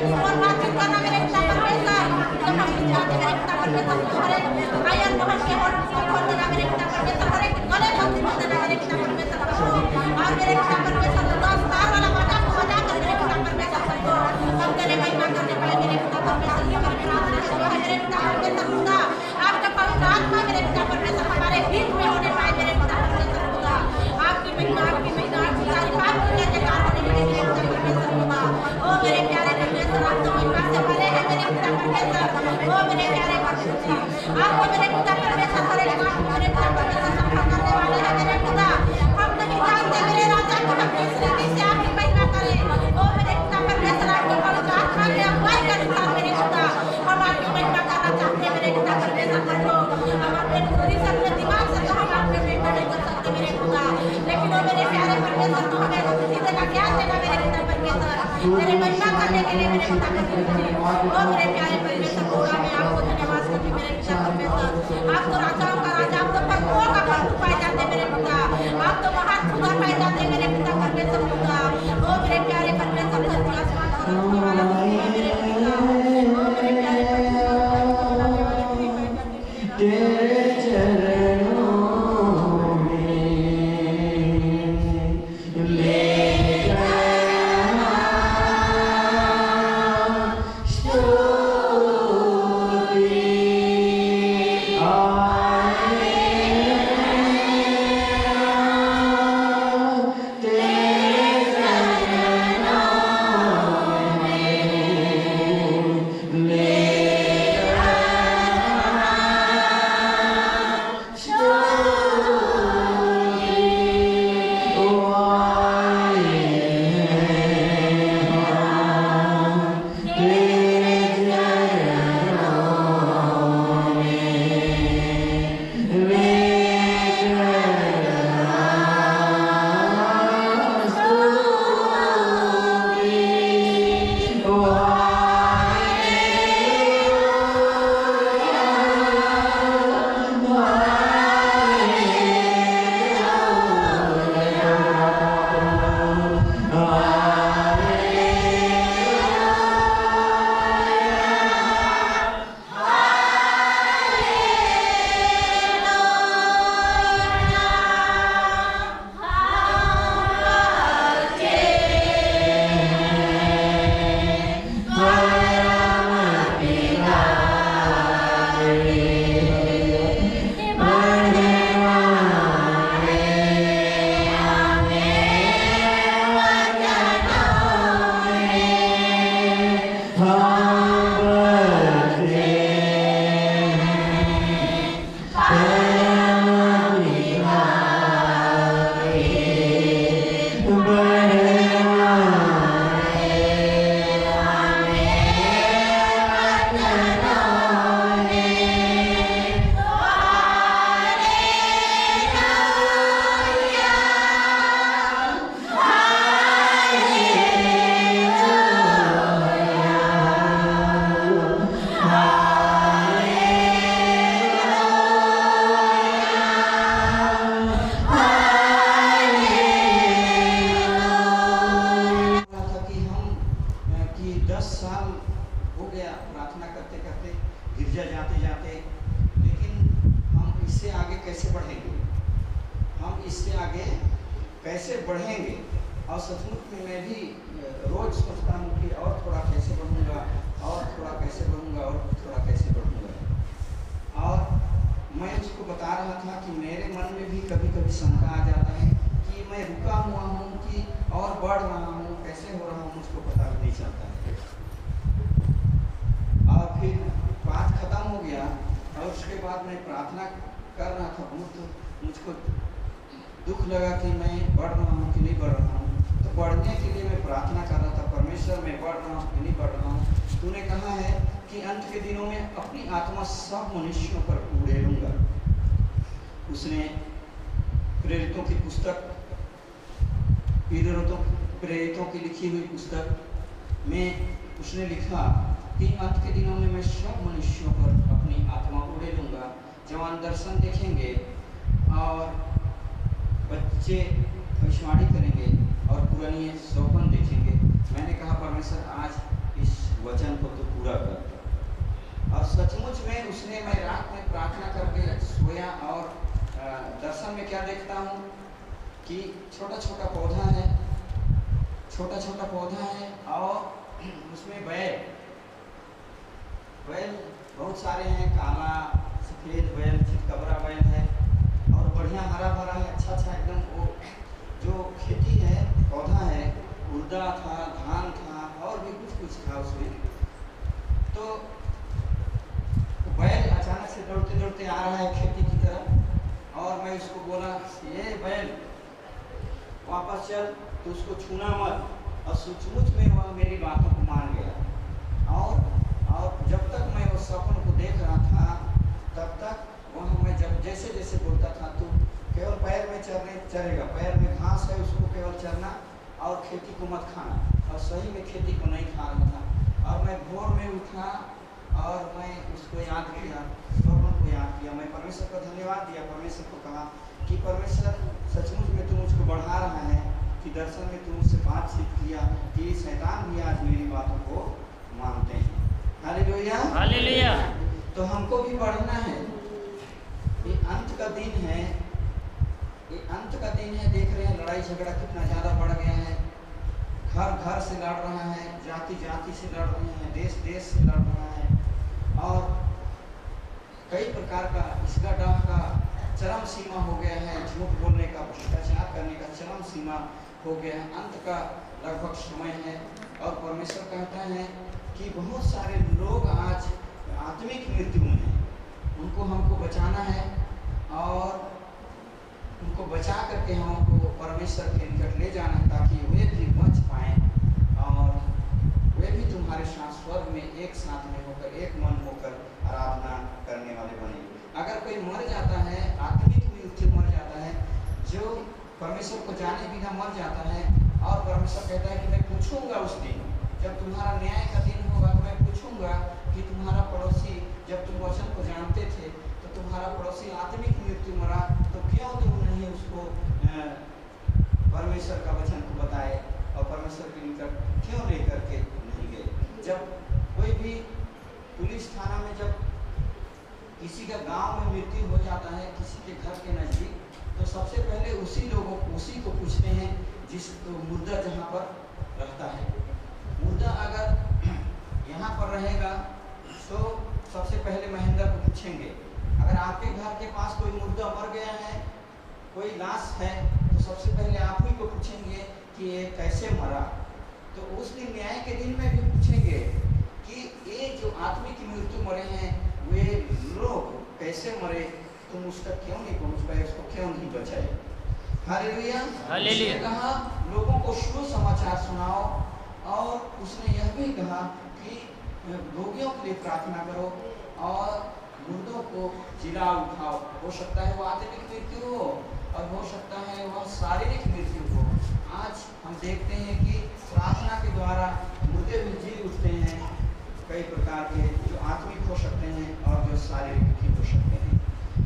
और बातचीत करना मेरे पिता परमेश्वर, जब हम जाते मेरे पिता परमेश्वर हरे आयन बहन के और खोल देना मेरे पिता परमेश्वर, हरे गले को खोल देना मेरे पिता परमेश्वर और मेरे पिता परमेश्वर तो स्टार वाला मजाक को बजा कर मेरे पिता परमेश्वर को हम तेरे महिमा करने पाए मेरे पिता परमेश्वर की मेरे प्रार्थना है मेरे पिता परमेश्वर खुदा, आपका पवित्र आत्मा मेरे पिता परमेश्वर हमारे बीच में होने पाए मेरे पिता परमेश्वर खुदा, आपकी महिमा आपकी सारी बात की जयकार होने मेरे पिता परमेश्वर खुदा। ओ मेरे प्यारे परमेश्वर, आप तो महिमा से भरे हैं मेरे पिता परमेश्वर, ओ मेरे प्यारे परमेश्वर, आपको मेरे पिता परमेश्वर हरे काम मेरे पिता परमेश्वर सफल करने वाले हैं मेरे पिता, हम नहीं जानते मेरे राजा को हम किस रीति से आपकी महिमा करें। ओ मेरे पिता परमेश्वर, आपके पवित्र आत्मा के अगुवाई के अनुसार मेरे पिता हम आपकी महिमा करना चाहते हैं मेरे पिता परमेश्वर को, हम अपने पूरी से अपने दिमाग से तो हम आपकी महिमा नहीं कर सकते मेरे पिता, लेकिन वो मेरे प्यारे परमेश्वर तो हमें सीधे का ज्ञान देना मेरे पिता परमेश्वर, तेरे महिमा करने के लिए मेरे पिता परमेश्वर। ओ मेरे प्यारे परमेश्वर होगा, मैं आपको धन्यवाद करती मेरे पिता परमेश्वर, आप तो राजाओं का राजा, आप तो प्रभुओं का प्रभु पाए जाते मेरे पिता, आप तो महान खुदा पाए जाते मेरे पिता परमेश्वर खुदा। ओ मेरे प्यारे परमेश्वर, धरती आसमान को रखने वाला तू ही है मेरे पिता, ओ मेरे प्यारे परमेश्वर तेरे चरणों में ले कैसे बढ़ेंगे। और सचमुच में मैं भी रोज सोचता हूँ कि और थोड़ा कैसे बढ़ूँगा, और थोड़ा कैसे बढ़ूँगा, और थोड़ा कैसे बढ़ूँगा। और मैं उसको बता रहा था कि मेरे मन में भी कभी कभी शंका आ जाता है कि मैं रुका हुआ हूँ कि और बढ़ रहा हूँ, कैसे हो रहा हूँ मुझको पता भी नहीं चलता है। और फिर बात खत्म हो गया और उसके बाद मैं प्रार्थना कर रहा था, बहुत मुझको दुख लगा कि मैं बढ़ रहा हूँ कि नहीं बढ़ रहा हूँ। तो बढ़ने के लिए मैं प्रार्थना कर रहा था, परमेश्वर मैं बढ़ रहा हूँ कि नहीं बढ़ रहा हूँ। तूने कहा है कि अंत के दिनों में अपनी आत्मा सब मनुष्यों पर उड़ेलूंगा। उसने प्रेरितों की पुस्तक, प्रेरितों की लिखी हुई पुस्तक में उसने लिखा कि अंत के दिनों में मैं सब मनुष्यों पर अपनी आत्मा उड़ेलूंगा। जवान दर्शन देखेंगे और बच्चे भविष्यवाणी करेंगे और पुरानी सौगंध देखेंगे। मैंने कहा परमेश्वर आज इस वचन को तो पूरा करता। और सचमुच में उसने, मैं रात में प्रार्थना करके सोया और दर्शन में क्या देखता हूँ कि छोटा छोटा पौधा है, छोटा छोटा पौधा है और उसमें बैल बहुत सारे हैं, काला सफ़ेद बैल, चितकबरा बैल है और बढ़िया हरा भरा है, अच्छा अच्छा एकदम। वो जो खेती है, पौधा है, उर्दा था, धान था और भी कुछ कुछ था उसमें। तो बैल अचानक से दौड़ते दौड़ते आ रहा है खेती की तरफ और मैं उसको बोला, ये बैल वापस चल, तो उसको छूना मत। और सचमुच में वह मेरी बातों को मान गया। और जब तक मैं उस सपन को देख रहा था तब तक वह मैं जब जैसे जैसे बोलता था, तो केवल पैर में चरेगा, पैर में घास है उसको केवल चरना और खेती को मत खाना। और सही में खेती को नहीं खा रहा था। और मैं भोर में उठा और मैं उसको याद किया, स्वप्न को याद किया। मैं परमेश्वर को धन्यवाद दिया, परमेश्वर को कहा कि परमेश्वर सचमुच में तुम मुझको बढ़ा रहा है, कि दर्शन में तुम मुझसे बातचीत किया कि शैतान भी आज मेरी बातों को मानते हैं। Hallelujah, hallelujah. तो हमको भी बढ़ना है। ये अंत का दिन है, ये अंत का दिन है। देख रहे हैं लड़ाई झगड़ा कितना ज़्यादा बढ़ गया है। घर घर से लड़ रहा है, जाति जाति से लड़ रहे हैं, देश देश से लड़ रहा है और कई प्रकार का इसका डाह का चरम सीमा हो गया है। झूठ बोलने का, भ्रष्टाचार करने का चरम सीमा हो गया है। अंत का लगभग समय है और परमेश्वर कहता है कि बहुत सारे लोग आज आत्मिक मृत्यु में हैं, उनको हमको बचाना है और उनको बचा करके हमको परमेश्वर के निकट ले जाना है, ताकि वे भी बच पाएँ और वे भी तुम्हारे साथ स्वर्ग में एक साथ में होकर, एक मन होकर आराधना करने वाले बने। अगर कोई मर जाता है, आत्मिक मृत्यु मर जाता है, जो परमेश्वर को जाने बिना मर जाता है, और परमेश्वर कहता है कि मैं पूछूंगा उस दिन, जब तुम्हारा न्याय का दिन होगा, तो मैं पूछूंगा कि तुम्हारा पड़ोसी, जब तुम वचन को जानते थे तो तुम्हारा पड़ोसी आत्मिक मृत्यु मरा, तो क्यों तुम नहीं उसको परमेश्वर का वचन को बताए और परमेश्वर के निकट क्यों लेकर के नहीं गए। जब कोई भी पुलिस थाना में जब किसी का गांव में मृत्यु हो जाता है, किसी के घर के नज़दीक, तो सबसे पहले उसी को पूछते हैं जिस मुर्दा जहाँ पर रहता है। मुर्दा अगर यहाँ पर रहेगा तो सबसे पहले महेंद्र को पूछेंगे। अगर आपके घर के पास कोई मुर्दा मर गया है, कोई लाश है, तो सबसे पहले आप ही को पूछेंगे कि ये कैसे मरा। तो उस दिन न्याय के दिन में भी पूछेंगे कि ये जो आत्मिक मृत्यु मरे हैं, वे लोग कैसे मरे, तुम उस तक क्यों नहीं पहुँच पाए, उसको क्यों नहीं बचाए। Hallelujah, hallelujah. कहा लोगों को सुसमाचार सुनाओ और उसने यह भी कहा कि रोगियों के लिए प्रार्थना करो और मुर्दों को जिला उठाओ। हो सकता है वो आत्मिक मृत्यु हो और हो सकता है वह शारीरिक मृत्यु हो। आज हम देखते हैं कि प्रार्थना के द्वारा मुर्दे भी जी उठते हैं, कई प्रकार के जो आत्मिक हो सकते हैं और जो शारीरिक भी हो सकते हैं।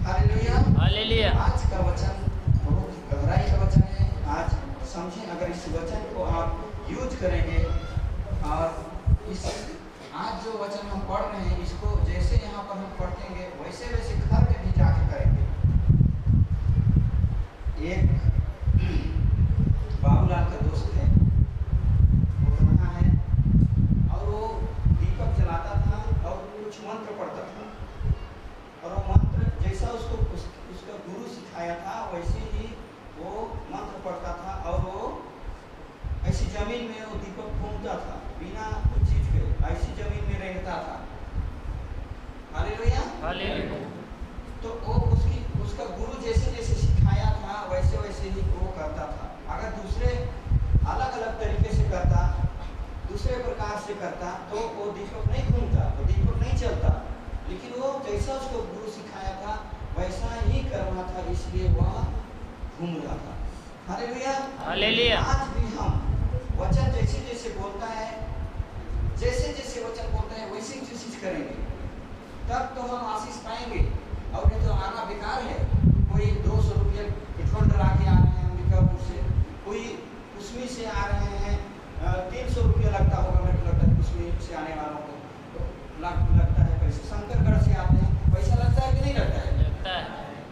Hallelujah, hallelujah. आज का वचन बहुत गहराई का वचन है। आज समझें, अगर इस वचन को आप यूज करेंगे और इस आज जो वचन हम पढ़ रहे हैं, इसको जैसे यहाँ पर हम पढ़ेंगे वैसे वैसे घर में भी जाके करेंगे। एक बाबूलाल का दोस्त है, वो वहाँ है और वो दीपक जलाता था और कुछ मंत्र पढ़ता था और वो मंत्र जैसा उसका गुरु सिखाया था वैसे ही वो मंत्र पढ़ता था और वो ऐसी जमीन में वो दीपक घूमता था बिना कुछ चीज के, ऐसी जमीन में रहता था। Hallelujah, hallelujah. तो वो उसका गुरु जैसे जैसे सिखाया था वैसे वैसे ही वो करता था। अगर दूसरे अलग अलग तरीके से करता, दूसरे प्रकार से करता, तो वो दीपक नहीं घूमता, वो दीपक नहीं चलता। लेकिन वो जैसा उसको गुरु सिखाया था वैसा ही करना था, इसलिए वह घूम रहा था। Hallelujah, hallelujah. आज भी हम वचन जैसे जैसे बोलता है, जैसे जैसे वचन बोलता है वैसे चीज करेंगे, तब तो हम आशीष पाएंगे। और नहीं तो आना बेकार है। कोई 200 रुपये पेट्रोल डला के आ रहे हैं अमेरिकापुर से, कोई कुसमी से आ रहे हैं, 300 रुपया लगता होगा मेरे को लगता है कुसमी मुस्लिम से आने वालों को तो लगता है पैसा, शंकरगढ़ से आते हैं पैसा लगता है कि नहीं लगता है? लगता है।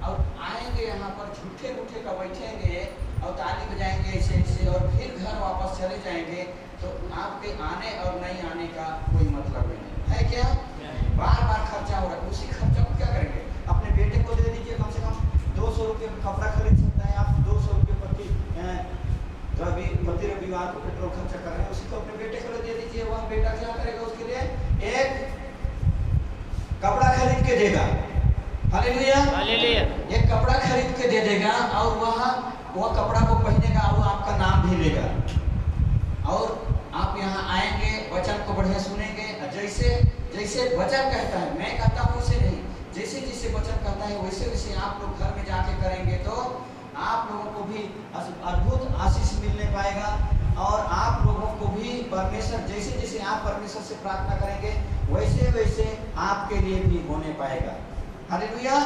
और आएंगे यहाँ पर झूठे मूठे का बैठेंगे और ताली बजाएंगे ऐसे ऐसे और फिर घर वापस चले जाएंगे, तो आपके आने और नहीं आने का कोई मतलब नहीं है क्या? बार बार खर्चा हो रहा है, उसी खर्चा को क्या करेंगे? अपने बेटे को दे दीजिए, कम से कम 200 रुपये में कपड़ा खरीद सकता है। आप 200 रुपये प्रति रविवार को पेट्रोल खर्चा कर रहे हैं, उसी को अपने बेटे को दे दीजिए। वह बेटा क्या करेगा? उसके लिए एक कपड़ा खरीद के देगा। Hallelujah, hallelujah. एक कपड़ा खरीद के दे देगा और वह कपड़ा को पहनेगा और आपका नाम भी लेगा। और आप यहाँ आएंगे, वचन को बढ़िया सुनेंगे। जैसे जैसे वचन कहता है, मैं कहता हूँ उसे नहीं, जैसे जैसे वचन कहता है वैसे वैसे आप लोग घर में जाके करेंगे तो आप लोगों को भी अद्भुत आशीष मिलने पाएगा। और आप लोगों को भी परमेश्वर, जैसे जैसे आप परमेश्वर से प्रार्थना करेंगे वैसे वैसे आपके लिए भी होने पाएगा। हालेलुया।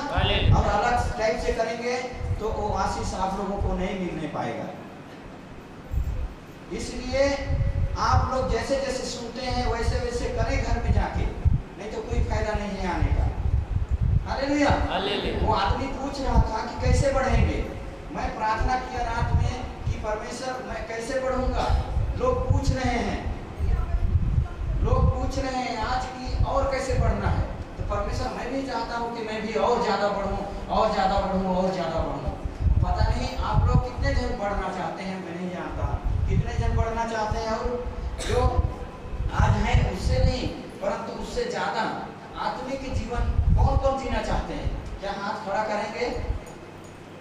और अलग टाइप से करेंगे तो वो आशीष आप लोगों को नहीं मिलने पाएगा। इसलिए आप लोग जैसे जैसे सुनते हैं वैसे वैसे करें घर में जाके, नहीं तो कोई फायदा नहीं है आने का। हालेलुया। वो आदमी पूछ रहा था कि कैसे बढ़ेंगे। मैं प्रार्थना किया रात में कि परमेश्वर मैं कैसे बढ़ूंगा। लोग पूछ रहे हैं आज की और कैसे बढ़ना है। तो परमेश्वर मैं भी चाहता हूँ कि मैं भी और ज़्यादा बढ़ूँ और ज़्यादा बढ़ूँ और ज़्यादा बढ़ूँ। पता नहीं आप लोग कितने जन बढ़ना चाहते हैं, मैं नहीं जानता। कितने जन बढ़ना चाहते हैं और जो आज है उससे नहीं परंतु उससे ज़्यादा आत्मिक जीवन कौन कौन जीना चाहते हैं? क्या हाथ खड़ा करेंगे?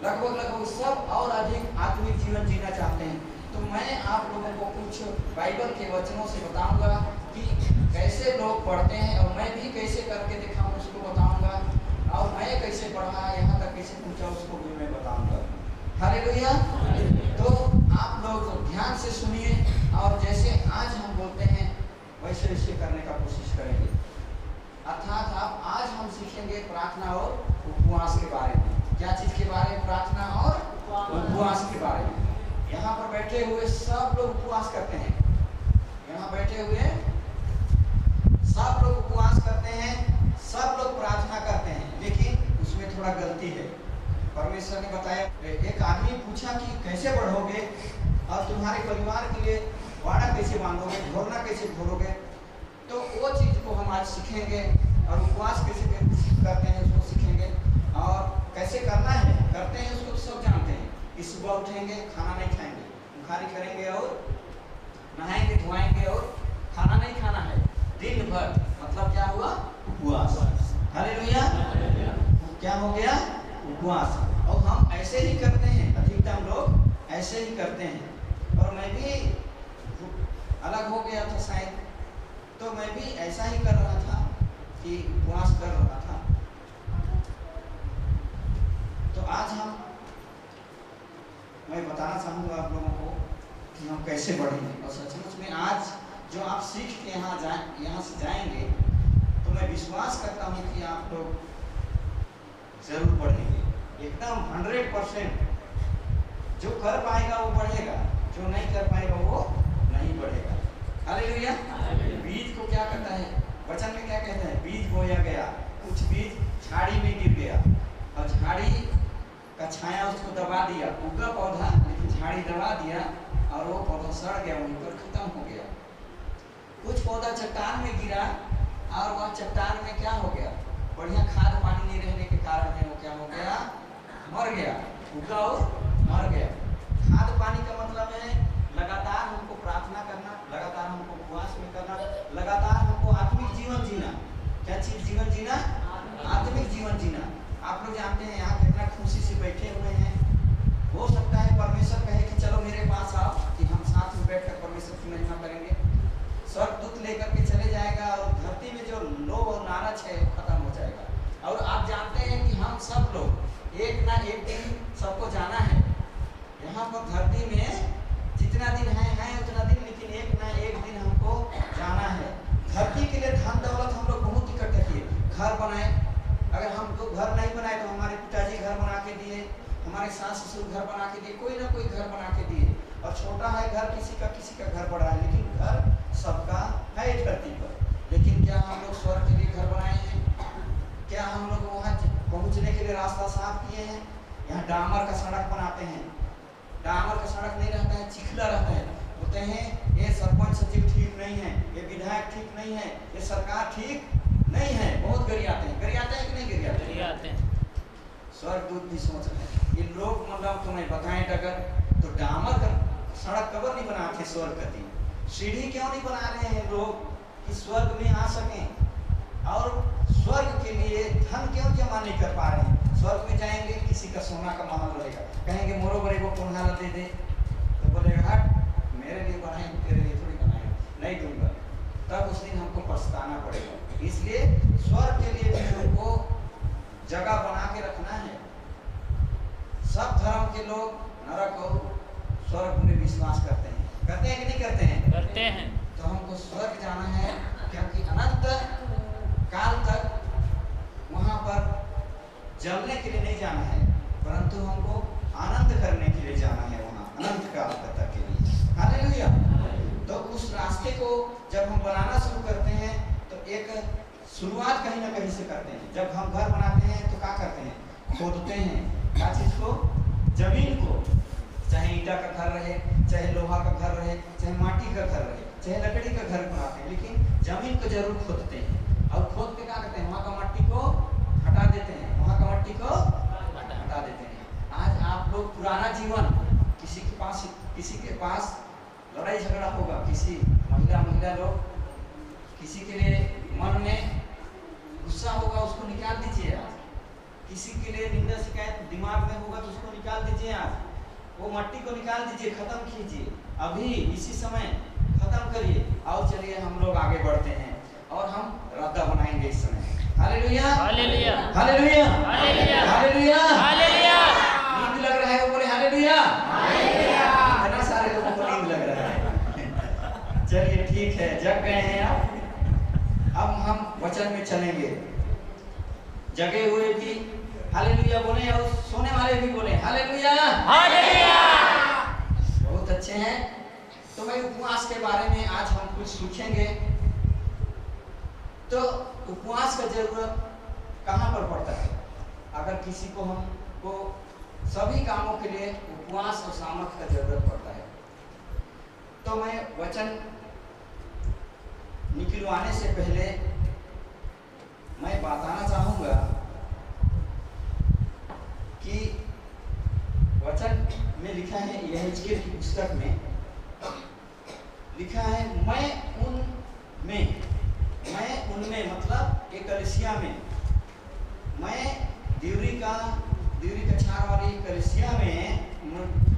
लगभग सब और अधिक आत्मिक जीवन जीना चाहते हैं। तो मैं आप लोगों को कुछ बाइबल के वचनों से बताऊंगा कि कैसे लोग पढ़ते हैं और मैं भी कैसे करके दिखाऊं उसको बताऊंगा। और मैं कैसे पढ़ा, यहाँ तक कैसे पहुँचा उसको भी मैं बताऊंगा। हालेलुया। तो आप लोग ध्यान से सुनिए और जैसे आज हम बोलते हैं वैसे वैसे करने का कोशिश करेंगे। अर्थात आज हम सीखेंगे प्रार्थना और उपवास के बारे में। क्या चीज के बारे में? प्रार्थना और उपवास के बारे में। यहाँ पर बैठे हुए सब लोग उपवास करते हैं। यहाँ बैठे हुए सब लोग उपवास करते हैं, सब लोग प्रार्थना करते हैं, लेकिन उसमें थोड़ा गलती है। परमेश्वर ने बताया, एक आदमी पूछा कि कैसे बढ़ोगे और तुम्हारे परिवार के लिए वाड़ा कैसे बांधोगे, घोरना कैसे घोरोगे। तो वो चीज़ को हम आज सीखेंगे और उपवास कैसे करते हैं उसको सीखेंगे और कैसे करना है करते हैं उसको सब जानते हैं कि सुबह उठेंगे, खाना नहीं खाएंगे, बुखारी करेंगे और नहाएंगे धोएंगे और खाना नहीं खाना है दिन भर। मतलब क्या हुआ? उपवास। हालेलुया। क्या हो गया? उपवास। और हम ऐसे ही करते हैं, अधिकतम लोग ऐसे ही करते हैं। और मैं भी अलग हो गया था शायद, तो मैं भी ऐसा ही कर रहा था कि उपवास कर रहा था। तो आज मैं बताना चाहूँगा आप लोगों को कि हम कैसे बढ़ेंगे। और सचमुच में आज जो आप सीख के यहाँ से जाएंगे तो मैं विश्वास करता हूँ कि आप लोग जरूर बढ़ेंगे। एकदम 100%। जो कर पाएगा वो बढ़ेगा, जो नहीं कर पाएगा वो नहीं बढ़ेगा। हालेलुया। बीज को क्या कहता है? वचन में क्या कहता है? बीज बोया गया, कुछ बीज झाड़ी में गिर गया और झाड़ी का छाया उसको दबा दिया। उगा पौधा लेकिन झाड़ी दबा दिया और वो पौधा सड़ गया, वहीं पर खत्म हो गया। कुछ पौधा चट्टान में गिरा और वह चट्टान में क्या हो गया? बढ़िया खाद पानी नहीं रहने के कारण है वो क्या हो गया? मर गया। उगा और मर गया। खाद पानी का मतलब है लगातार हमको प्रार्थना करना, लगातार हमको उपवास में करना, लगातार हमको आत्मिक जीवन जीना। क्या चीज जीवन जीना? आत्मिक जीवन जीना। आप लोग जानते हैं यहाँ कितना खुशी से बैठे हुए हैं। हो सकता है परमेश्वर कहे कि चलो मेरे पास आओ, कि हम साथ में बैठकर परमेश्वर की महिमा करेंगे। स्वर्ग दूत लेकर के चले जाएगा और धरती में जो लोभ और लालच है खत्म हो जाएगा। और आप जानते हैं कि हम सब लोग एक ना एक दिन सबको जाना है। यहाँ पर धरती में डामर का सड़क बनाते हैं, डामर का सड़क नहीं रहता है, चिखला रहता है, बोलते हैं ये सरपंच सचिव ठीक नहीं है, ये विधायक ठीक नहीं है, ये सरकार ठीक नहीं है, बहुत गरियाते हैं कि नहीं गरियाते हैं। स्वर्गदूत भी सोच रहे हैं ये लोग, मतलब तुम्हें बताएं अगर तो डामर का सड़क कबर नहीं बनाते स्वर्ग गति, सीढ़ी क्यों नहीं बना रहे हैं लोग कि स्वर्ग में आ सकें, और स्वर्ग के लिए धन क्यों जमा नहीं कर पा रहे हैं। स्वर्ग में जाएंगे किसी का सोना का महल रहेगा, कहेंगे मोरो बड़े को पुनः दे दे, तो बोलेगा हट मेरे लिए बनाए, तेरे लिए थोड़ी बनाए, नहीं दूंगा, तब उस दिन हमको पछताना पड़ेगा। इसलिए स्वर्ग के लिए भी हमको जगह बना के रखना है। सब धर्म के लोग नरक और स्वर्ग में विश्वास करते हैं कि नहीं करते हैं? करते हैं। तो हमको स्वर्ग जाना है, क्योंकि अनंत काल तक वहां पर जलने के लिए नहीं जाना है, परंतु हमको आनंद करने के लिए जाना है वहां अनंत काल तक के लिए। हालेलुया। तो उस रास्ते को जब हम बनाना शुरू करते हैं तो एक शुरुआत कहीं ना कहीं से करते हैं। जब हम घर बनाते हैं तो क्या करते हैं? खोदते हैं, क्या चीज को? जमीन को, चाहे ईटा का घर रहे, चाहे लोहा का घर रहे, चाहे माटी का घर रहे, चाहे लकड़ी का घर बनाते हैं, लेकिन जमीन को जरूर खोदते हैं। और खोद के क्या करते हैं? वहाँ का मट्टी को हटा देते हैं, वहाँ का मट्टी को हटा देते हैं। आज आप लोग पुराना जीवन, किसी के पास लड़ाई झगड़ा होगा, किसी महिला लोग किसी के लिए मन में गुस्सा होगा, उसको निकाल दीजिए आज। किसी के लिए निंदा शिकायत दिमाग में होगा तो उसको निकाल दीजिए आज, वो मट्टी को निकाल दीजिए, खत्म कीजिए, अभी इसी समय खत्म करिए। और चलिए हम लोग आगे बढ़ते हैं और हम राधा बनाएंगे इस समय। Hallelujah, hallelujah, hallelujah, hallelujah, hallelujah, hallelujah. नींद लग रहा है वो बोले हालेलुया, हालेलुया। इतना सारे लोगों को नींद लग रहा है। चलिए ठीक है, जग गए हैं आप। अब हम वचन में चलेंगे। जगे हुए भी हालेलुया बोले और सोने वाले भी बोले हालेलुया, हालेलुया। बहुत अच्छे हैं। तो भाई उपवास के बारे में आज हम कुछ सीखेंगे। तो उपवास का जरूरत कहाँ पर पड़ता है? अगर किसी को हमको सभी कामों के लिए उपवास और सामर्थ्य का जरूरत पड़ता है। तो मैं वचन निकलवाने से पहले मैं बताना चाहूंगा कि वचन में लिखा है, यहेजकेल की पुस्तक में लिखा है, मैं उनमें मतलब एक कलीसिया में, मैं दिवरी का छार वाली कलीसिया में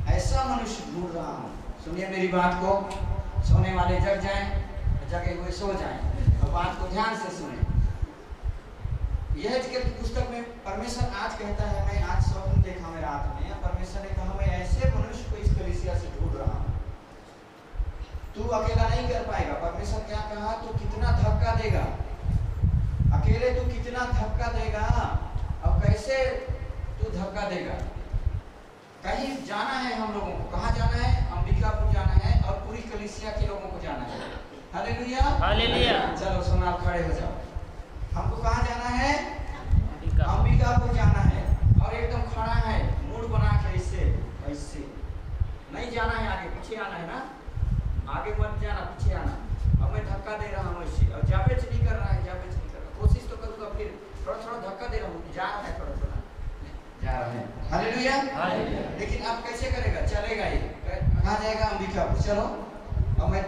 ऐसा मनुष्य ढूंढ रहा हूँ। सुनिए मेरी बात को, सोने वाले जग जाएं, जगे हुए सो जाएं, और बात को ध्यान से सुने। यहेजकेल की पुस्तक में परमेश्वर आज कहता है, मैं आज स्वप्न देखा मैं रात में, परमेश्वर ने कहा मैं ऐसे मनुष्य को इस कलीसिया से ढूंढ रहा हूँ। तू अकेला नहीं कर पाएगा। परमेश्वर क्या कहा? तू कितना धक्का देगा, अकेले तू कितना धक्का देगा, अब कैसे तू धक्का देगा? कहीं जाना है हम लोगों को, कहाँ जाना है? अंबिकापुर जाना है और पूरी कलीसिया के लोगों को जाना है। Hallelujah, hallelujah. चलो सोना खड़े हो जाओ। हमको कहाँ जाना है? अंबिकापुर जाना है, और एकदम खड़ा है, मूड बना के ऐसे नहीं जाना है, आगे पीछे आना है ना, आगे मत जाना, पीछे आना। अब मैं धक्का दे रहा हूँ ऐसे, और जावेज नहीं कर रहा है, जावेज नहीं कर रहा, कोशिश तो करूँगा, फिर थोड़ा धक्का दे रहा हूँ, जा रहा है, थोड़ा जा रहा है। Hallelujah, hallelujah. लेकिन आप कैसे करेगा? चलेगा ये, कहाँ जाएगा? अंबिकापुर। चलो, अब मैं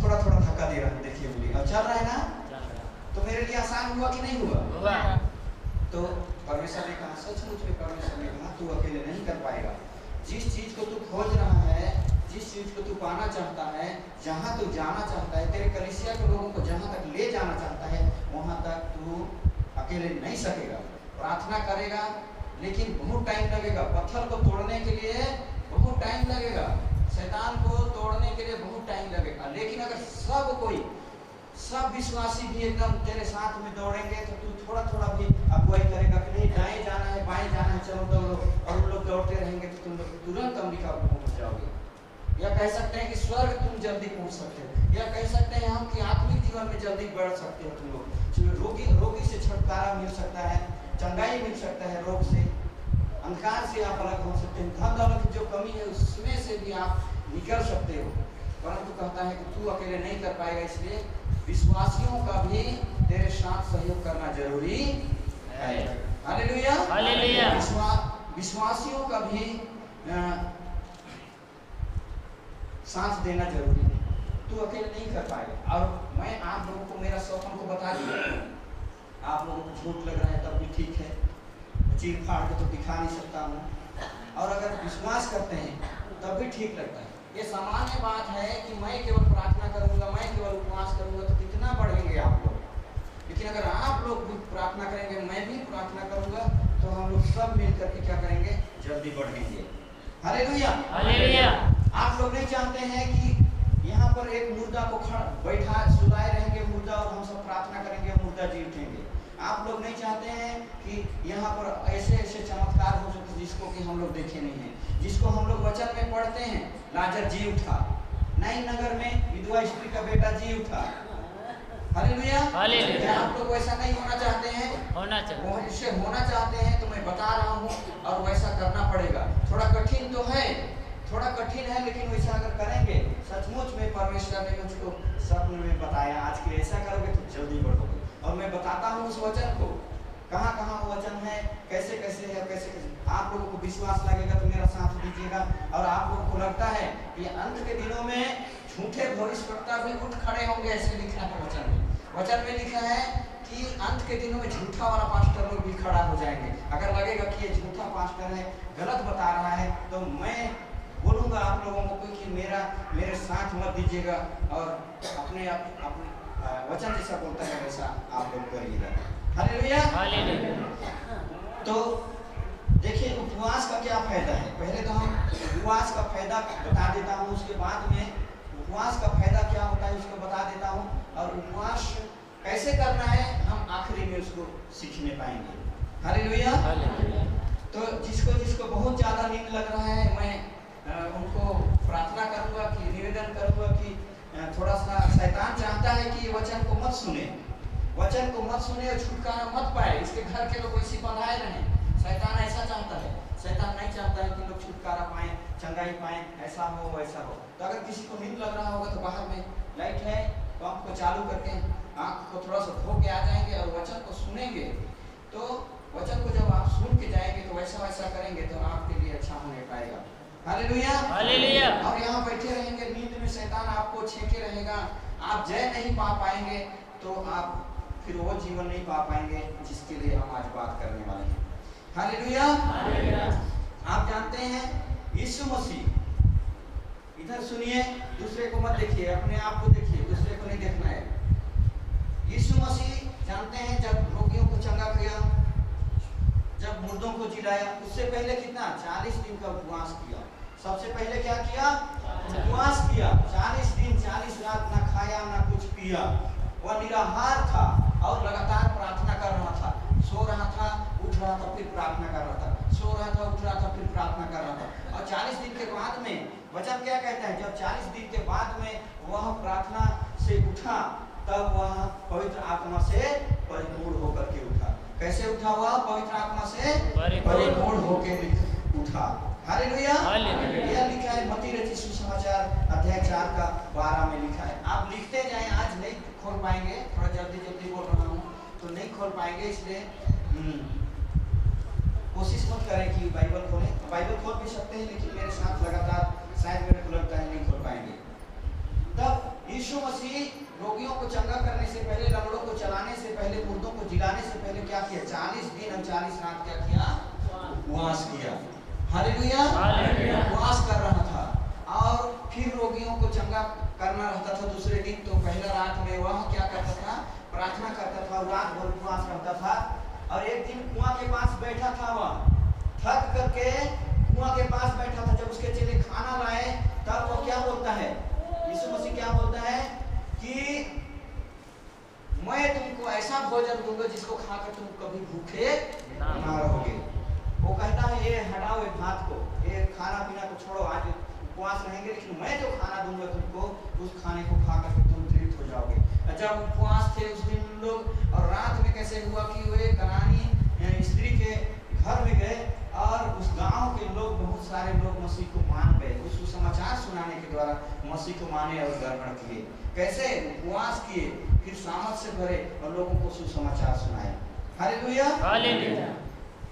थोड़ा धक्का दे रहा हूँ, देखिए बोलिए, अब चल रहा है ना? तो मेरे लिए आसान हुआ कि नहीं हुआ? तो परमेश्वर ने कहा, सचमुच में परमेश्वर ने कहा तू अकेले नहीं कर पाएगा। जिस चीज को तू खोज रहा है, जिस चीज को तू पाना चाहता है, जहाँ तू जाना चाहता है, तेरे कलीसिया के लोगों को जहाँ तक ले जाना चाहता है, वहाँ तक तू अकेले नहीं सकेगा। प्रार्थना करेगा लेकिन बहुत टाइम लगेगा। पत्थर को तोड़ने के लिए बहुत टाइम लगेगा, शैतान को तोड़ने के लिए बहुत टाइम लगेगा। लेकिन अगर सब विश्वासी भी एकदम तेरे साथ में दौड़ेंगे तो तू थोड़ा भी अगुवाई करेगा कि नहीं, दाएं जाना है, बाएं जाना है, चलो दौड़ो, और उन लोग दौड़ते रहेंगे तो तुम लोग तुरंत अंबिकापुर पहुंच जाओगे। या कह सकते हैं कि स्वर्ग तुम जल्दी पहुंच सकते हो, या कह सकते हैं हम कि आत्मिक जीवन में जल्दी बढ़ सकते हो तुम लोग। रोगी से छुटकारा मिल सकता है, चंगाई मिल सकता है रोग से, अंधकार से आप अलग हो सकते हैं, धन दौलत की जो कमी है उसमें से भी आप निकल सकते हो। परंतु कहता है कि तू अकेले नहीं कर पाएगा, इसलिए विश्वासियों का भी तेरे साथ सहयोग करना जरूरी है। Hallelujah, hallelujah. विश्वासियों का भी साथ देना जरूरी है, तू अकेले नहीं कर पाएगा। और मैं आप लोगों को मेरा स्वप्न को बता दिया, आप लोगों को झूठ लग रहा है तब भी ठीक है, चीर फाड़ के तो दिखा नहीं सकता हूँ, और अगर विश्वास करते हैं तब भी ठीक लगता है। ये सामान्य बात है कि मैं केवल प्रार्थना करूंगा, मैं केवल उपवास करूंगा तो कितना बढ़ेंगे आप लोग, लेकिन अगर आप लोग भी प्रार्थना करेंगे, मैं भी प्रार्थना करूंगा, तो हम लोग सब मिल करके क्या करेंगे, जल्दी बढ़ेंगे। Hallelujah, hallelujah. आप लोग नहीं जानते हैं कि यहाँ पर एक मुर्दा को बैठा सुलाए रहेंगे मुर्दा, और हम सब प्रार्थना करेंगे, मुर्दा जी उठेंगे। आप लोग नहीं चाहते हैं कि यहाँ पर ऐसे ऐसे चमत्कार हो सकते जिसको कि हम लोग देखे नहीं हैं, जिसको हम लोग वचन में पढ़ते हैं। लाजर जी उठा, नई नगर में विधवा स्त्री का बेटा जी उठा। Hallelujah, hallelujah. आप लोग वैसा नहीं होना चाहते हैं, होना चाहिए। इससे होना चाहते हैं तो मैं बता रहा हूँ, और वैसा करना पड़ेगा। थोड़ा कठिन तो है, थोड़ा कठिन है, लेकिन वैसा अगर करेंगे सचमुच में परमेश्वर ने मुझको स्वप्न में बताया आज के ऐसा करोगे तो जल्दी बढ़ोगे। और मैं बताता हूँ उस वचन को, कहाँ कहाँ वो वचन है, कैसे कैसे है, कैसे कैसे। आप लोगों को विश्वास लगेगा तो मेरा साथ दीजिएगा। और आप लोगों को लगता है कि अंत के दिनों में झूठे भविष्यवक्ता भी उठ खड़े होंगे, ऐसे लिखा है वचन में। वचन में लिखा है कि अंत के दिनों में झूठा वाला पास्टर लोग भी खड़ा हो जाएंगे। अगर लगेगा कि ये झूठा पास्टर है, गलत बता रहा है, तो मैं बोलूँगा आप लोगों को कि मेरे साथ मत दीजिएगा, और अपने वचन जैसा बोलता है वैसा आप लोग करिएगा। Hallelujah, hallelujah. तो देखिए उपवास का क्या फायदा है। पहले तो हम उपवास का फायदा बता देता हूँ, उसके बाद में उपवास का फायदा क्या होता है उसको बता देता हूँ, और उपवास कैसे करना है हम आखिरी में उसको सीखने पाएंगे। Hallelujah, hallelujah. तो जिसको बहुत ज़्यादा नींद लग रहा है, मैं उनको प्रार्थना करूंगा कि निवेदन करूंगा कि थोड़ा सा, शैतान चाहता है कि ये वचन को मत सुने, वचन को मत सुने और छुटकारा मत पाए, इसके घर के लोग इसी बंधाए रहें। शैतान ऐसा चाहता है, शैतान नहीं चाहता है कि लोग छुटकारा पाएं, चंगाई पाएं, ऐसा हो वैसा हो। तो अगर किसी को नींद लग रहा होगा तो बाहर में लाइट है, पंप को चालू करके आँख को थोड़ा सा धो के आ जाएंगे और वचन को सुनेंगे। तो वचन को जब आप सुन के जाएंगे तो वैसा वैसा करेंगे तो आपके लिए अच्छा होने पाएगा। Hallelujah, hallelujah. और यहाँ बैठे रहेंगे नींद में, शैतान आपको छेके रहेगा, आप जय नहीं पा पाएंगे, तो आप फिर वो जीवन नहीं पा पाएंगे जिसके लिए हम आज बात करने वाले हैं। हालेलुया, आप जानते हैं यीशु मसीह, इधर सुनिए, दूसरे को मत देखिए, अपने आप को देखिए, दूसरे को नहीं देखना है। यीशु मसीह जानते हैं जब रोगियों को चंगा किया, जब मुर्दों को जिलाया, उससे पहले कितना 40 दिन का उपवास किया। सबसे पहले क्या किया, उपवास किया। 40 दिन 40 रात ना खाया ना कुछ पिया, वह निराहार था और लगातार प्रार्थना कर रहा था। सो रहा था, उठ रहा था, फिर प्रार्थना कर रहा था, सो रहा था, उठ रहा था, फिर प्रार्थना कर रहा था। और 40 दिन के बाद में वचन क्या कहता है, जब 40 दिन के बाद में वह प्रार्थना से उठा, तब वह पवित्र आत्मा से परिपूर्ण होकर के उठा। कैसे उठा हुआ, पवित्र आत्मा से परिपूर्ण होकर उठा। हालेलुया, यह लिखा है मत्ती रचित सुसमाचार अध्याय 4 का 12 में लिखा है। आप लिखते जाएं, आज नहीं खोल पाएंगे, थोड़ा जल्दी जल्दी बोल रहा हूँ तो नहीं खोल पाएंगे, इसलिए कोशिश मत करें कि बाइबल खोलें। बाइबल खोल भी सकते हैं, लेकिन मेरे साथ लगातार शायद मेरे को लगता है नहीं खोल पाएंगे। तब यीशु मसीह रोगियों को चंगा करने से पहले, लंगड़ों को चलाने से पहले, मुर्दों को जिलाने से पहले क्या किया, 40 दिन और 40 रात क्या किया, उपवास किया। हालेलुया, उपवास कर रहा था, और फिर रोगियों को चंगा करना रहता था दूसरे दिन। तो पहला रात में वह क्या करता था, प्रार्थना करता था, रात भर उपवास करता था। और एक दिन कुआं के पास बैठा था, वह थक करके कुआं के पास बैठा था। जब उसके चेले खाना लाए तब वो क्या बोलता है, यीशु मसीह क्या बोलता है कि मैं तुमको ऐसा भोजन दूंगा जिसको खाकर तुम कभी भूखे ना रहोगे। वो कहता है ये हटाओ ये भात को, ये खाना पीना को छोड़ो, आज उपवास रहेंगे, लेकिन मैं जो खाना दूंगा तुमको, उस खाने को खाकर के तुम तृप्त हो जाओगे। जब उपवास थे उस दिन लोग, और रात में कैसे हुआ कि वे कनानी स्त्री के घर में गए और और उस गांव के लोग, बहुत सारे लोग मसीह को मान गए। उस सुसमाचार सुनाने के द्वारा मसीह को माने और ग्रहण किए। कैसे? उपवास किए, फिर सामर्थ से भरे और लोगों को सुसमाचार सुनाए। Hallelujah, hallelujah.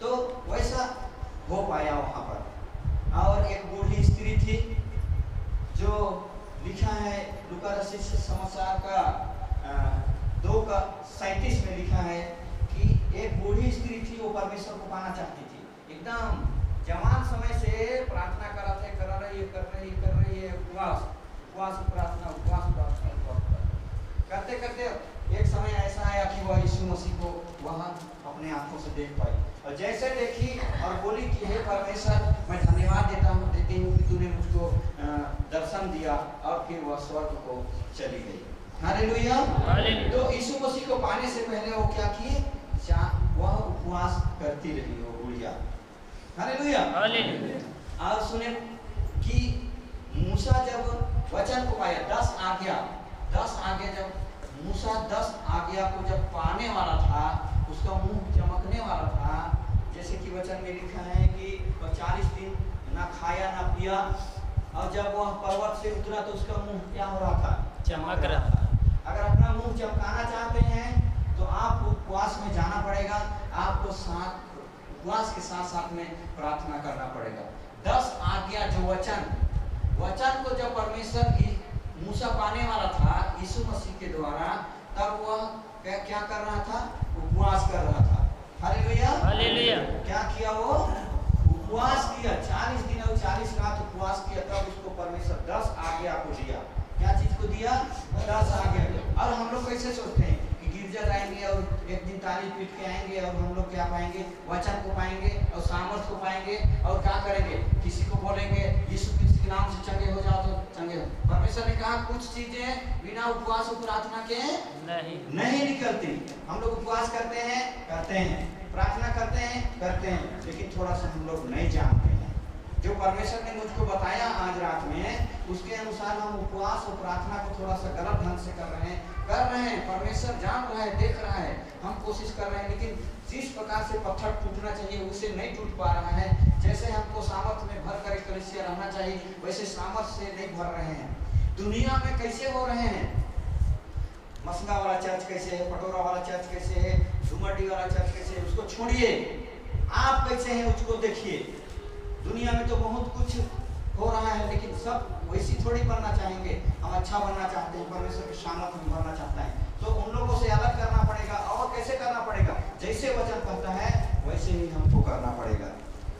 तो वैसा हो पाया वहां पर। और एक बूढ़ी स्त्री थी, जो लिखा है लूका रचित समाचार का 2:37 में लिखा है कि एक बूढ़ी स्त्री थी, वो परमेश्वर को पाना चाहती थी। एकदम जवान समय से प्रार्थना कर रही है, उपवास प्रार्थना करते करते एक समय ऐसा आया कि वह यीशु मसीह को वहां अपने आंखों से देख पाई, और जैसे देखी और बोली कि हे परमेश्वर, मैं धन्यवाद देती हूँ कि तूने मुझको दर्शन दिया, और फिर वह स्वर्ग को चली गई। हालेलुया। तो यीशु मसीह को पाने से पहले वो क्या किए? वह उपवास करती रही वो बुढ़िया। हालेलुया। और सुने कि मूसा जब वचन को पाया, 10 आज्ञा जब मूसा 10 आज्ञा को जब पाने वाला था, उसका मुंह चमकने वाला था, जैसे कि वचन में लिखा है कि 40 दिन ना खाया ना पिया, और जब वह पर्वत से उतरा तो उसका मुंह क्या हो रहा था? चमक रहा था। अगर अपना मुंह चमकाना चाहते हैं तो आप उपवास में जाना पड़ेगा, आपको उपवास के साथ साथ में प्रार्थना करना पड़ेगा। 10 आज्ञा जो वचन को जब परमेश्वर मूसा पाने वाला था यीशु मसीह के द्वारा, तब वह क्या कर रहा था? उपवास कर रहा था। Hallelujah, hallelujah. क्या किया? वो उपवास किया, 40 दिन और 40 रात उपवास किया, तब उसको परमेश्वर 10 आज्ञा को दिया। क्या चीज को दिया? 10 आज्ञा। और हम लोग कैसे सोचते हैं कि गिरजा जाएंगे और एक दिन ताली पीट के आएंगे और हम लोग क्या पाएंगे? वचन को पाएंगे और सामर्थ को पाएंगे, और क्या करेंगे? किसी को बोलेंगे यीशु मसीह के नाम से चंगे हो जाओ तो चंगे हो। परमेश्वर ने कहा कुछ चीजें बिना उपवास और प्रार्थना के नहीं निकलती। हम लोग उपवास करते हैं, प्रार्थना करते हैं, लेकिन थोड़ा सा हम लोग नहीं जानते हैं। जो परमेश्वर ने मुझको बताया आज रात में, उसके अनुसार हम उपवास और प्रार्थना को थोड़ा सा गलत ढंग से कर रहे हैं। परमेश्वर जान रहा है, देख रहा है, हम कोशिश कर रहे हैं, लेकिन जिस प्रकार से पत्थर टूटना चाहिए उसे नहीं टूट पा रहा है। जैसे हमको सामर्थ में भर कर कलीसिया रहना चाहिए, वैसे सामर्थ से नहीं भर रहे हैं। दुनिया में कैसे हो रहे हैं? मसला वाला चर्च कैसे है, पटोरा वाला चर्च कैसे है, झुमरडी वाला चर्च कैसे है, उसको छोड़िए, आप कैसे हैं उसको देखिए। दुनिया में तो बहुत कुछ हो रहा है, लेकिन सब वैसी थोड़ी बनना चाहेंगे। हम अच्छा बनना चाहते हैं, परमेश्वर के सामर्थ्य में भरना चाहता है, तो उन लोगों से अलग करना पड़ेगा। और कैसे करना पड़ेगा? जैसे वचन कहता है वैसे ही हमको करना पड़ेगा।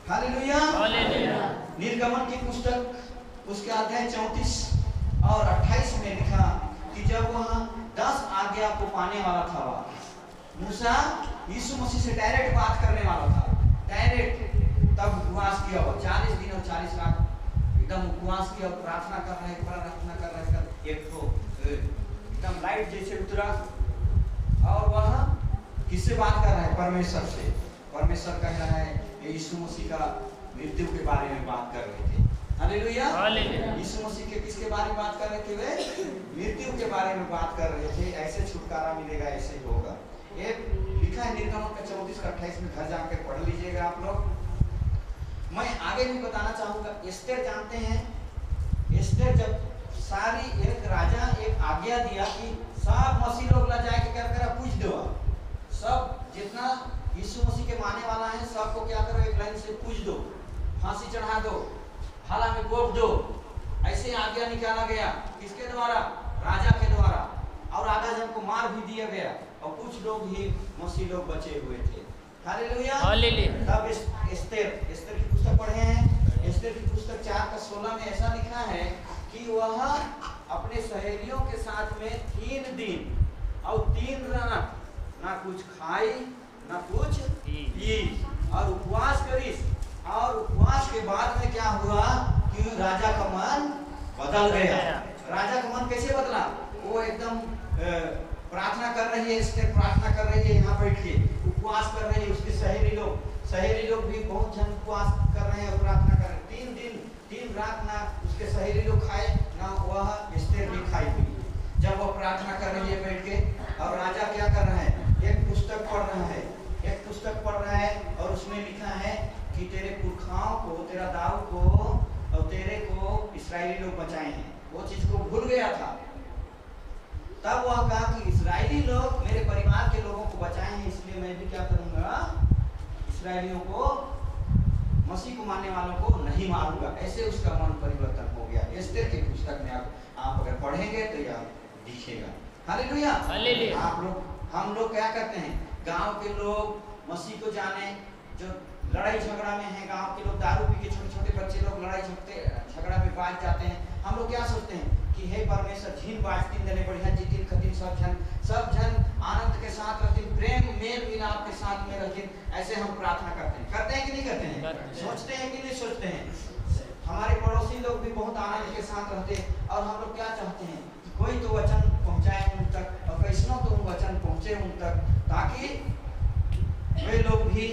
Hallelujah, hallelujah. निर्गमन की पुस्तक उसके अध्याय 34 और 28 में लिखा कि जब वह 10 आज्ञा को पाने वाला था, मूसा यीशु मसीह से डायरेक्ट बात करने वाला था, डायरेक्ट। तब उपवास किया, 40 दिन और 40 रात एकदम उपवास किया, प्रार्थना कर रहे हैं। एक तो एकदम लाइट जैसे उतरा, और वह किससे बात कर रहा है? परमेश्वर से। परमेश्वर कह रहा है, यीशु मसीह का मृत्यु के बारे में बात कर रहे थे। Hallelujah, hallelujah. यीशु मसीह के किसके बारे में बात कर रहे थे? वे मृत्यु के बारे में बात कर रहे थे। ऐसे छुटकारा मिलेगा, ऐसे ही होगा। ये लिखा है निर्गमन का 34 का 28 में, घर जाकर पढ़ लीजिएगा आप लोग। मैं आगे भी बताना चाहूंगा। एस्तेर जानते हैं, एस्तेर जब सारी एक राजा एक आज्ञा दिया कि सब मसीह लोग ला जाए के क्या करा? पूछ दो, सब जितना यीशु मसीह के माने वाला है सबको क्या करो? एक लाइन से पूछ दो, फांसी चढ़ा दो, हाला में गोप दो। ऐसे आज्ञा निकाला गया, किसके द्वारा? राजा के द्वारा। और आधा जन को मार भी दिया गया, और कुछ लोग ही मसीह लोग बचे हुए थे। Hallelujah, hallelujah. तब एस्तेर की पुस्तक पढ़े हैं। एस्तेर की पुस्तक 4:16 में ऐसा लिखा है कि वह अपने सहेलियों के साथ में 3 दिन और 3 रात ना कुछ खाई ना कुछ पी, और उपवास करी। और उपवास के बाद में क्या हुआ कि राजा का मन बदल गया। राजा का मन कैसे बदला? वो एकदम प्रार्थना कर रही है, एस्तेर प्रार्थना कर रही है, यहाँ बैठ के उपवास कर रही है। उसके सहेली लोग भी बहुत जन उपवास कर रहे हैं और प्रार्थना कर रहे हैं। 3 दिन 3 रात ना उसके सहेली लोग खाए, ना वह एस्तेर भी खाई हुई। जब वह प्रार्थना कर रही है बैठ के, और राजा क्या कर रहा है? एक पुस्तक पढ़ रहा है, और उसमें लिखा है कि तेरे पुरखा को भूल गया था। तब वह कहा कि इस्राएली लोग मेरे परिवार के लोगों को बचाए हैं, इसलिए मैं भी क्या करूंगा, इस्राएलियों को, मसीह को मानने वालों को नहीं मारूंगा। ऐसे उसका मन परिवर्तन हो गया। एस्तेर की पुस्तक में आप अगर पढ़ेंगे तो यह दिखेगा। Hallelujah, hallelujah. आप लोग, हम लोग क्या करते हैं, गांव के लोग मसीह को जाने, जो लड़ाई झगड़ा में है, गांव के लोग दारू पी के, छोटे छोटे बच्चे लोग लड़ाई झगड़ा में बाज जाते हैं। हम लोग क्या सोचते हैं कि हे परमेश्वर झीन बाज तीन देने बढ़िया जीतिन खतिन सब जन आनंद के साथ रहते, प्रेम मेल मिलाप के साथ में रहते। ऐसे हम प्रार्थना करते हैं कि नहीं करते हैं? सोचते हैं कि नहीं सोचते हैं? हमारे पड़ोसी लोग भी बहुत आनंद के साथ रहते हैं और हम लोग क्या चाहते हैं कि कोई तो वचन पहुंचाए उन तक, और कैसनो तो वचन पहुंचे उन तक, ताकि वे लोग भी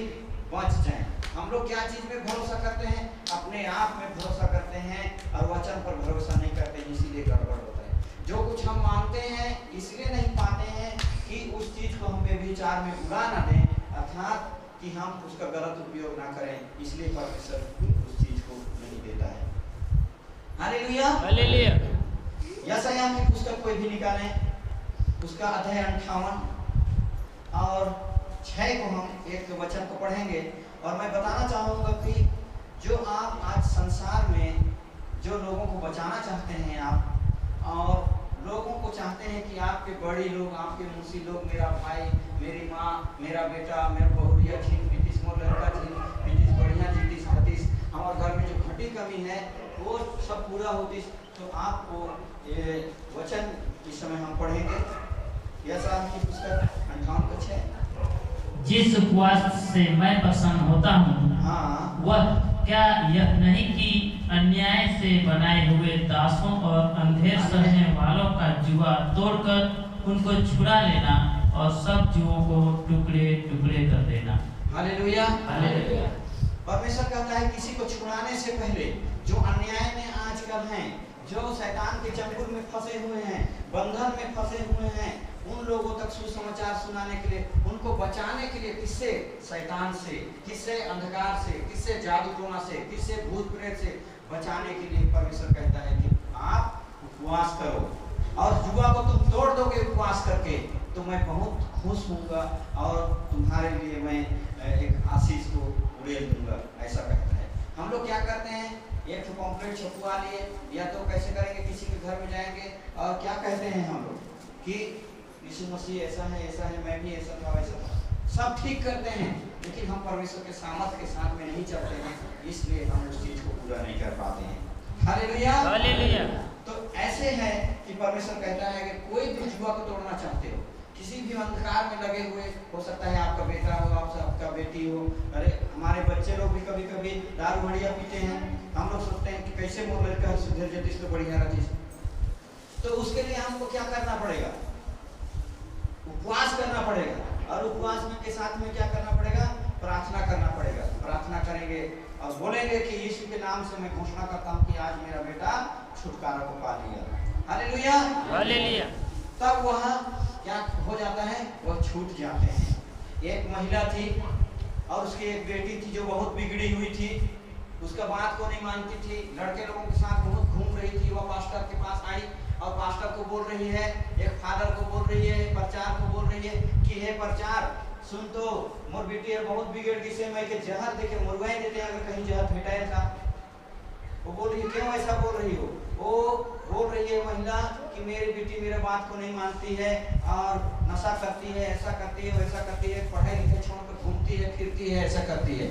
बच जाएं। हम लोग क्या चीज में भरोसा करते हैं? अपने आप में भरोसा करते हैं और वचन पर भरोसा नहीं करते, इसीलिए गड़बड़ होता है। जो कुछ हम मानते हैं इसलिए नहीं पाते हैं कि उस चीज को हम व्यभिचार में उड़ा ना दें, अर्थात कि हम उसका गलत उपयोग ना करें, इसलिए परमेश्वर उस चीज को नहीं देता है। Hallelujah, hallelujah. यशायाह की पुस्तक कोई भी निकालें, उसका अध्याय 58 और 6 को हम एक वचन को पढ़ेंगे। और मैं बताना चाहूँगा कि जो आप आज संसार में जो लोगों को बचाना चाहते हैं आप, और लोगों को चाहते हैं कि आपके बड़ी लोग, आपके मुंशी लोग, मेरा भाई, मेरी माँ, मेरा बेटा, मेरा बहुरिया झीन पीतीस, मोर लड़का झीन पीतीस, बढ़िया जीतीस खतीस, हमारे घर में जो घटी कमी है वो सब पूरा होती, तो आपको ये वचन इस समय हम पढ़ेंगे। यशायाह की पुस्तक 58:6। जिस उपवास से मैं प्रसन्न होता हूँ, हाँ, वह क्या यह नहीं कि अन्याय से बनाए हुए दासों और अंधेर सहने वालों का जुआ तोड़कर उनको छुड़ा लेना और सब जुओं को टुकड़े टुकड़े कर देना। Hallelujah, hallelujah. परमेश्वर कहता है किसी को छुड़ाने से पहले जो अन्याय में आजकल हैं, जो शैतान के चंगुल में फंसे हुए हैं, बंधन में फंसे हुए हैं, उन लोगों तक सुसमाचार सुनाने के लिए, उनको बचाने के लिए, किससे? शैतान से, किससे? अंधकार से, किससे? जादू टोना से, किससे? भूत प्रेत से बचाने के लिए परमेश्वर कहता है कि आप उपवास करो और जुआ को तुम तोड़ दोगे उपवास करके, तो मैं बहुत खुश होऊंगा और तुम्हारे लिए मैं एक आशीष को उड़ेल दूंगा, ऐसा कहता है। हम लोग क्या करते हैं, एक पॉम्पलेट छपवा लिए, या तो कैसे करेंगे, किसी के घर में जाएंगे और क्या कहते हैं हम लोग कि यीशु मसीह ऐसा है, मैं भी ऐसा था, वैसा था, सब ठीक करते हैं, लेकिन हम परमेश्वर के सामर्थ के साथ में नहीं चलते हैं, इसलिए हम उस चीज को पूरा नहीं कर पाते हैं। Hallelujah, hallelujah. तो ऐसे है कि परमेश्वर कहता है कि कोई भी जुआ को तोड़ना चाहते हो, किसी भी अंधकार में लगे हुए, हो सकता है आपका बेटा हो, आपका बेटी हो, अरे हमारे बच्चे लोग भी कभी कभी दारू बढ़िया पीते हैं, हम लोग सोचते हैं कि कैसे मोर लड़का सुधर जाती तो बढ़िया रहती, तो उसके लिए हमको क्या करना पड़ेगा? उपवास करना पड़ेगा, और उपवास में के साथ में क्या करना पड़ेगा? प्रार्थना करना पड़ेगा। प्रार्थना करेंगे और बोलेंगे कि यीशु के नाम से मैं घोषणा करता हूँ कि आज मेरा बेटा छुटकारा को पा लिया। Hallelujah, hallelujah. तब वह क्या हो जाता है? वह छूट जाते हैं। एक महिला थी और उसकी एक बेटी थी जो बहुत बिगड़ी हुई थी, उसका बात को नहीं मानती थी, लड़के लोगों के साथ बहुत घूम रही थी। वह पास्टर के पास आई और पास्टर को बोल रही है, एक फादर को बोल रही है, प्रचार को बोल रही है कि हे प्रचार सुन, तो मोर बेटी बहुत बिगड़ गई से, मैं के जहर देके मुरवाई देते अगर कहीं जहर भेटाए था। वो बोल रही है क्यों ऐसा बोल रही हो? वो बोल रही है महिला कि मेरी बेटी मेरे बात को नहीं मानती है और नशा करती है, ऐसा करती है, वैसा करती है, पढ़ाई लिखाई छोड़कर घूमती है, फिरती है, ऐसा करती है।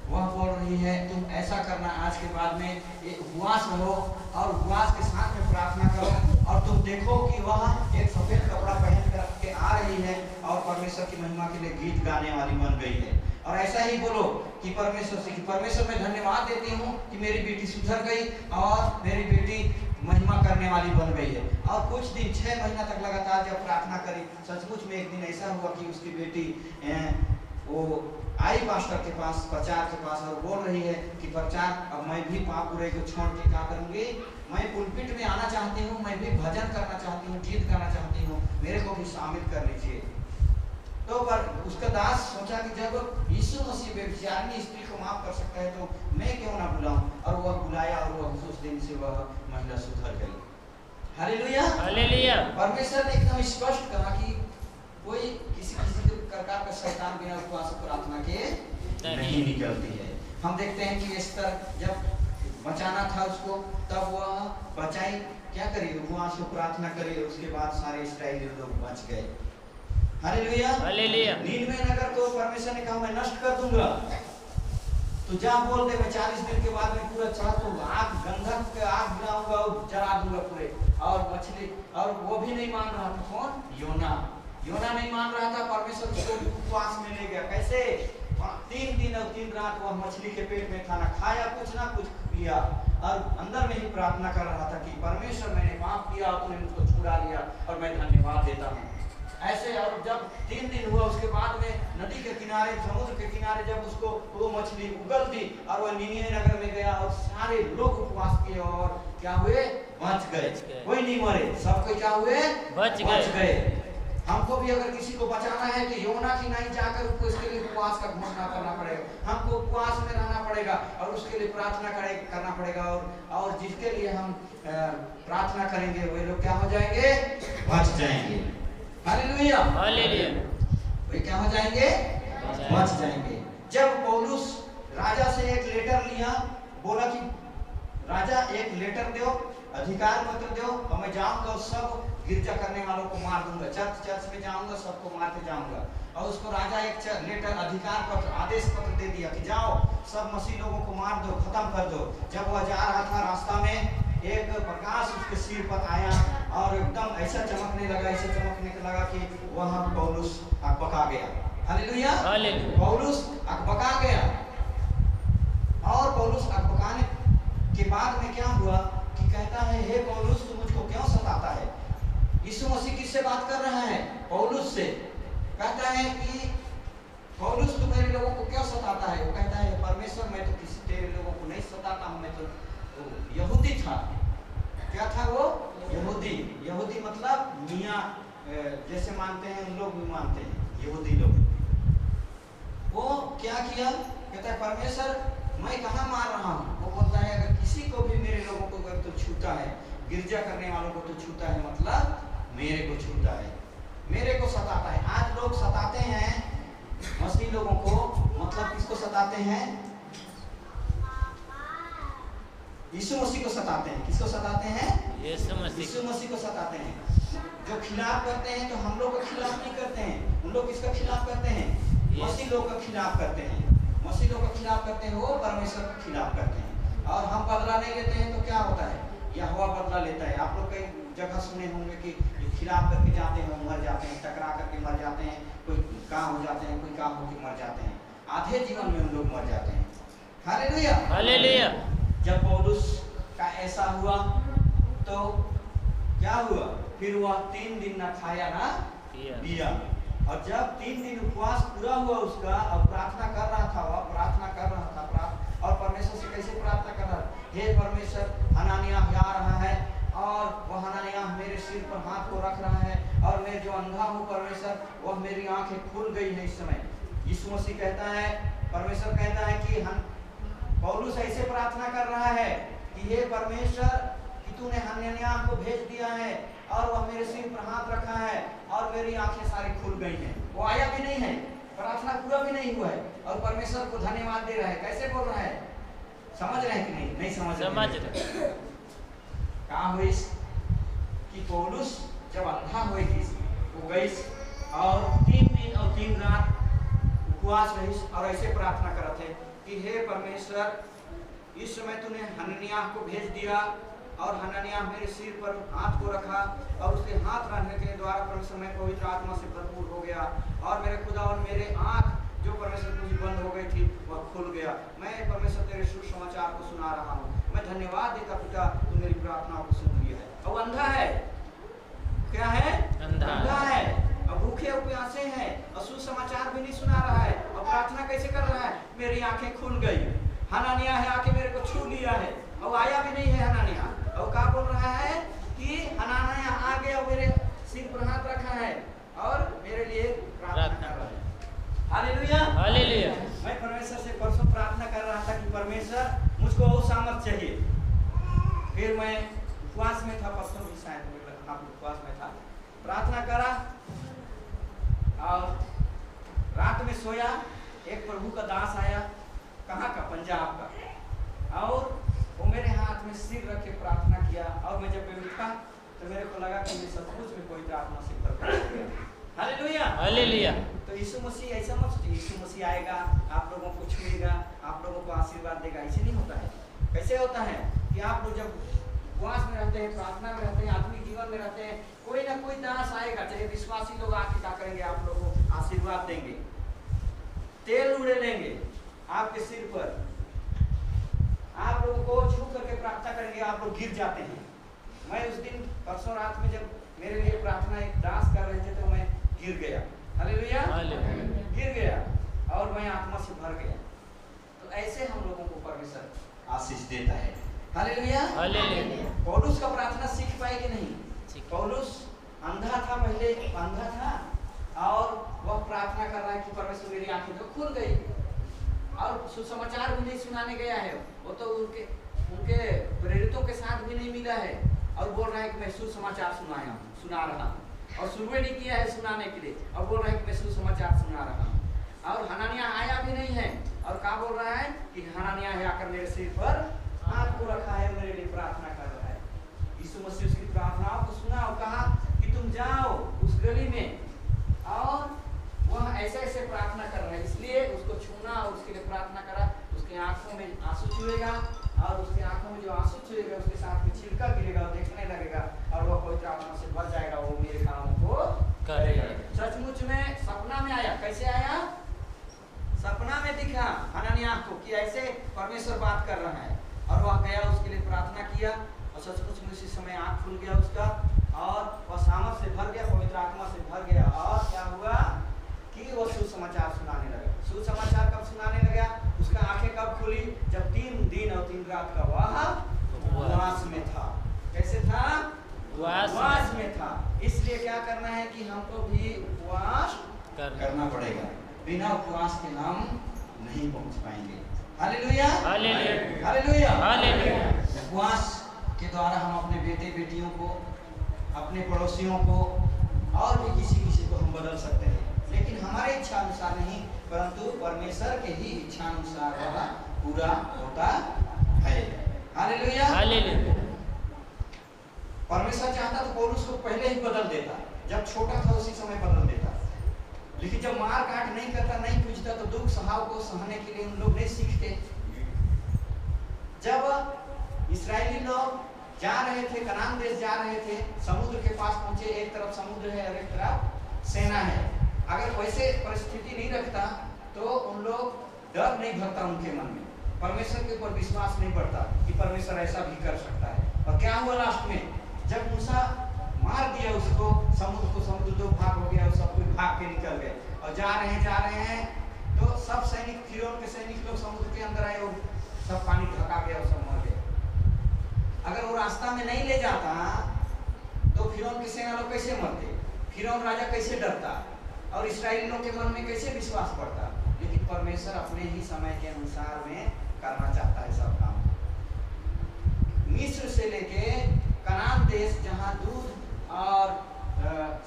वह बोल रही है तुम ऐसा करना, आज के बाद में ये उपवास रहो और उपवास के साथ में प्रार्थना करो और तुम देखो कि वह एक सफेद कपड़ा पहन कर के आ रही है और परमेश्वर की महिमा के लिए गीत गाने वाली बन गई है। और ऐसा ही बोलो कि परमेश्वर से कि परमेश्वर मैं धन्यवाद देती हूँ कि मेरी बेटी सुधर गई और मेरी बेटी महिमा करने वाली बन गई है। और कुछ दिन 6 महीना तक लगातार जब प्रार्थना करी, सचमुच में एक दिन ऐसा हुआ कि उसकी बेटी वो आई पास्टर के पास, प्रचार के पास, और बोल रही है कि प्रचार अब मैं भी पाप बुराई को छोड़ के क्या करूँगी, मैं पुलपिट में आना चाहती हूँ, मैं भी भजन करना चाहती हूँ, गीत गाना चाहती हूँ, मेरे को भी शामिल कर लीजिए। तो पर उसका दास सोचा कि जब यीशु मसीह व्यभिचारिणी स्त्री को माफ कर सकता है तो मैं क्यों ना बुलाऊं, और वह बुलाया और वह उस दिन से वह महिला सुधर गई। हालेलुया। हालेलुया। परमेश्वर ने एकदम स्पष्ट कहा कि कोई किसी प्रकार का शैतान बिना उपवास और प्रार्थना के नहीं निकलती है। हम देखते हैं कि एस्तर जब बचाना था उसको, तब वह बचाई, क्या करी, उपवास और प्रार्थना करी, उसके बाद सारे इस्राएली लोग बच गए। हालेलुया। हालेलुया। नीनवे नगर को परमेश्वर ने कहा मैं नष्ट कर दूंगा, तो जा बोल दे मैं 40 दिन के बाद में पूरा चढ़ा तो आग, गंधक का आग गिराऊंगा और जला दूंगा पूरे। और मछली, और वो भी नहीं मान रहा था। कौन? योना। योना नहीं मान रहा था। परमेश्वर उसको उपवास में ले गया। कैसे? 3 दिन और 3 रात वह मछली के पेट में खाना खाया, कुछ ना कुछ पिया, और अंदर में ही प्रार्थना कर रहा था कि परमेश्वर मैंने पाप किया और तूने मुझको छुड़ा लिया और मैं धन्यवाद देता हूँ। ऐसे, और जब 3 दिन हुआ उसके बाद में नदी के किनारे, समुद्र के किनारे जब उसको वो मछली उगल थी और वह निनिवे नगर में गया और सारे लोग उपवास किए और क्या हुए? बच गए। कोई नहीं मरे, सबको क्या हुए? बच गए। हमको भी अगर किसी को बचाना है कि योना की नहीं जाकर उसको इसके लिए उपवास का घोषणा करना पड़ेगा। हमको उपवास में रहना पड़ेगा और उसके लिए प्रार्थना करना पड़ेगा। और जिसके लिए हम प्रार्थना करेंगे वे लोग क्या हो जाएंगे? बच जाएंगे। हालेलुया। हालेलुया। वे क्या हो जाएंगे? बच जाएंगे। जब पौलुस राजा से एक लेटर लिया, बोला कि राजा एक लेटर दो, अधिकार पत्र दो, और मैं जाऊंगा और सब गिरजा करने वालों को मार दूंगा, चर्च में जाऊंगा, सबको मारते जाऊंगा। और उसको राजा एक लेटर, अधिकार पत्र, आदेश पत्र दे दिया कि जाओ सब मसीह लोगों को मार दो, खत्म कर दो। जब वह जा रहा था, रास्ता में एक प्रकाश उसके सिर पर आया और एकदम ऐसा चमकने लगा, ऐसा चमकने लगा कि वहां पौलुस अकबका गया। हालेलुया। हालेलुया। पौलुस अकबका गया। और पौलुस अकबकाने के बाद में क्या हुआ कि कहता है, हे पौलुस तू मुझको क्यों सताता है? यीशु मसीह किससे बात कर रहा है? पौलुस से। कहता है कि पौलुस तू मेरे लोगों को क्यों सताता है? वो कहता है, परमेश्वर मैं तो किसी तेरे लोगों को नहीं सताता हूं, मैं तो यहूदी था। क्या था वो? यहूदी। यहूदी मतलब मियाँ जैसे मानते हैं उन लोग भी मानते हैं, यहूदी लोग। वो क्या किया? कहता है परमेश्वर मैं कहाँ मार रहा हूँ? वो बोलता है अगर किसी को भी मेरे लोगों को अगर तो छूता है, गिरजा करने वालों को तो छूता है, मतलब मेरे को छूता है, मेरे को सताता है। आज लोग सताते हैं मसीह लोगों को, मतलब किसको सताते हैं? यीशु मसीह को सताते हैं। किसको सताते हैं? यीशु मसीह को सताते हैं। जो खिलाफ करते हैं तो हम लोग का खिलाफ नहीं करते हैं, उन लोग किसका खिलाफ करते हैं? मसीह लोग का खिलाफ करते हैं। मसीह लोग का खिलाफ करते हैं, वो परमेश्वर का खिलाफ करते हैं। और हम बदला नहीं लेते हैं तो क्या होता है? यहोवा बदला लेता है। आप लोग कई जगह सुने होंगे कि खिलाफ करके जाते हैं, मर जाते हैं, टकरा करके मर जाते हैं, कोई काम हो जाते हैं, कोई काम होकर मर जाते हैं, आधे जीवन में उन लोग मर जाते हैं। हालेलुया। हालेलुया। जब पौलुस का ऐसा हुआ तो क्या हुआ? फिर वह 3 दिन ना खाया ना पिया। और जब 3 दिन उपवास पूरा हुआ उसका, और प्रार्थना कर रहा था, वह प्रार्थना कर रहा था, और परमेश्वर से कैसे प्रार्थना कर रहा था? हे परमेश्वर, हनानियाह आ रहा है और वह हनानियाह मेरे सिर पर हाथ को रख रहा है, और मैं जो अंधा हूँ परमेश्वर, वह मेरी आंखें खुल गई है इस समय। यीशु मसीह कहता है, परमेश्वर कहता है कि पौलुस ऐसे प्रार्थना कर रहा है कि हे परमेश्वर, कि तूने हनानियाह को भेज दिया है और वह मेरे सिर पर हाथ रखा है और मेरी आंखें सारी खुल गई हैं। वो आया भी नहीं है, प्रार्थना पूरा भी नहीं हुआ है, और परमेश्वर को धन्यवाद दे रहा है। कैसे बोल रहा है? समझ रहे हैं कि नहीं? नहीं समझ रहे। कहाँ हुई कि पौलुस जब अंधा हुई वो गई और 3 दिन और 3 रात उपवास रही और ऐसे प्रार्थना कर रहे थे कि हे परमेश्वर, इस समय तूने हनन्याह को भेज दिया और हनन्याह मेरे सिर पर हाथ को रखा, और उसके हाथ रखने के द्वारा परमेश्वर मैं पवित्र आत्मा से भरपूर हो गया, और मेरे खुदा और मेरे आँख जो परमेश्वर मुझे बंद हो गई थी वह खुल गया। मैं परमेश्वर तेरे सुसमाचार को सुना रहा हूँ। मैं धन्यवाद देता पिता, तू मेरी प्रार्थनाओं को सुन लिया है। और अंधा है, क्या है? अंधा है, और भूखे और प्यासे हैं, और सुसमाचार भी नहीं सुना रहा है, और प्रार्थना कैसे कर रहा है? मेरी आंखें खुल गई। हनानियाह है आके मेरे को छू लिया है, और आया भी नहीं है हनानियाह, और क्या बोल रहा है कि हनानियाह आ गया, मेरे सिर पर हाथ रखा है और मेरे लिए प्रार्थना कर रहा है। हालेलुया। हालेलुया। मैं परमेश्वर से परसों प्रार्थना कर रहा था कि परमेश्वर मुझको और सामर्थ चाहिए। फिर मैं उपवास में था, परसों भी शायद आप उपवास में था, प्रार्थना करा और रात में सोया। एक प्रभु का दास आया, कहाँ का, पंजाब का, और वो मेरे हाथ में सिर रख के प्रार्थना किया। और मैं जब उठा तो मेरे को लगा कि मैं सचमुच में पवित्र आत्मा से भर गया। Hallelujah, hallelujah. तो यीशु मसीह ऐसा मत सोचिए यीशु मसीह आएगा, आप लोगों को छुएगा, आप लोगों को आशीर्वाद देगा, ऐसे नहीं होता है। कैसे होता है कि आप लोग जब उपवास में रहते हैं, प्रार्थना में रहते हैं, आत्मिक जीवन में रहते हैं, कोई ना कोई दास आएगा, चाहे विश्वासी लोग आके क्या करेंगे, आप लोगों को आशीर्वाद देंगे, तेल उड़े लेंगे आपके सिर पर, आप लोगों को छू करके प्रार्थना करेंगे, आप लोग गिर जाते हैं। मैं उस दिन परसों रात में जब मेरे लिए प्रार्थना एक दास कर रहे थे तो मैं गिर गया। हालेलुया, गिर गया और मैं आत्मा से भर गया। तो ऐसे हम लोगों को परमेश्वर आशीष देता है। हालेलुया, पौलुस का प्रार्थना सीख पाए कि नहीं? पौलुस अंधा था, पहले अंधा था और वह प्रार्थना कर रहा है कि परमेश्वर मेरी आंखें तो खुल गई, और सुसमाचार भी नहीं सुनाने गया है, वो तो उनके प्रेरितों के साथ भी नहीं मिला है और बोल रहा है कि मैं सुसमाचार सुना रहा हूँ, और शुरू नहीं किया है सुनाने के लिए, और बोल रहा है कि मैं सुसमाचार सुना रहा हूँ। और हनानिया आया भी नहीं है, और क्या बोल रहा है कि हनानिया है आकर मेरे सिर पर हाथ को रखा है, मेरे लिए प्रार्थना कर रहा है। यीशु मसीह उसकी प्रार्थनाओं को सुना और कहा कि तुम जाओ उस गली में, और वह ऐसे ऐसे प्रार्थना कर रहा है, इसलिए उसको छूना और उसके लिए प्रार्थना करा। उसके आंखों में आंसू छुएगा, और उसके आंखों में जो आंसू छुएगा उसके साथ में छिलका गिरेगा और देखने लगेगा, और वह पवित्र आत्मा से भर जाएगा, वो मेरे कामों को करेगा। सचमुच में सपना में आया। कैसे आया? सपना में दिखा हनन्याह को कि ऐसे परमेश्वर बात कर रहा है, और वह गया, उसके लिए प्रार्थना किया, और सचमुच में उसी समय आंख खुल गया उसका, और वह सामर्थ से भर गया, पवित्र आत्मा से भर गया। और क्या हुआ कि वो सुसमाचार सुनाने लगा। सुसमाचार कब सुनाने लगा? उसका आंखें कब खुली? जब 3 दिन और 3 रात का वह उपवास में था। कैसे था? उपवास में था। इसलिए क्या करना है कि हमको भी उपवास करना पड़ेगा। बिना उपवास के हम नहीं पहुंच पाएंगे। Hallelujah, hallelujah, hallelujah. उपवास के द्वारा हम अपने बेटे बेटियों को, अपने पड़ोसियों को, और भी किसी को हम बदल सकते हैं, लेकिन हमारे इच्छा अनुसार नहीं, परंतु परमेश्वर के ही इच्छा अनुसार वह पूरा होता है। Hallelujah, hallelujah. परमेश्वर चाहता तो पौलुस को पहले ही बदल देता, जब छोटा था उसी समय बदल देता, लेकिन जब मार काट नहीं करता, नहीं पूछता, तो दुख सहाव को सहने के लिए उन लोग नहीं सीखते। जब इस्राएली लोग जा रहे थे, कनान देश जा रहे थे, समुद्र के पास पहुंचे, एक तरफ समुद्र है और एक तरफ सेना है। अगर वैसे परिस्थिति नहीं रखता तो उन लोग डर नहीं भरता उनके मन में, परमेश्वर के ऊपर विश्वास नहीं बढ़ता कि परमेश्वर ऐसा भी कर सकता है। और क्या हुआ लास्ट में? जब मूसा मार दिया उसको, समुद्र 2 भाग हो गया और सब कोई भाग के निकल गए, और जा रहे हैं तो सब सैनिक, फिरौन के सैनिक लोग समुद्र के अंदर आए और सब पानी ढका गया और सब मर गए। अगर वो रास्ता में नहीं ले जाता तो फिरौन के सेना लोग कैसे मरते, फिरौन राजा कैसे डरता, और इस्राएलियों के मन में कैसे विश्वास पड़ता। लेकिन परमेश्वर अपने ही समय के अनुसार में करना चाहता है सब काम। मिस्र से लेके कनान देश जहाँ दूध और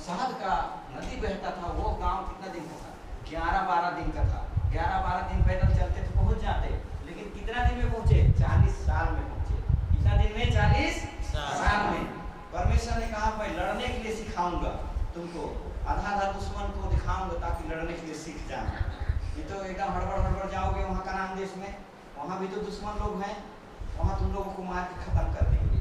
शहद का नदी बहता था, वो गांव कितना दिन का था? 11-12 दिन का था। 11-12 दिन पैदल चलते तो पहुंच जाते, लेकिन कितना दिन में पहुंचे? 40 साल में पहुंचे। कितना दिन में? 40 साल में। परमेश्वर ने कहा मैं लड़ने के लिए सिखाऊंगा तुमको, आधा दुश्मन को दिखाऊंगा ताकि लड़ने के लिए सीख जाए। ये तो एकदम हड़बड़ जाओगे वहाँ कनान देश में, वहाँ भी तो दुश्मन लोग हैं, वहाँ तुम लोगों को मार के खत्म कर देंगे,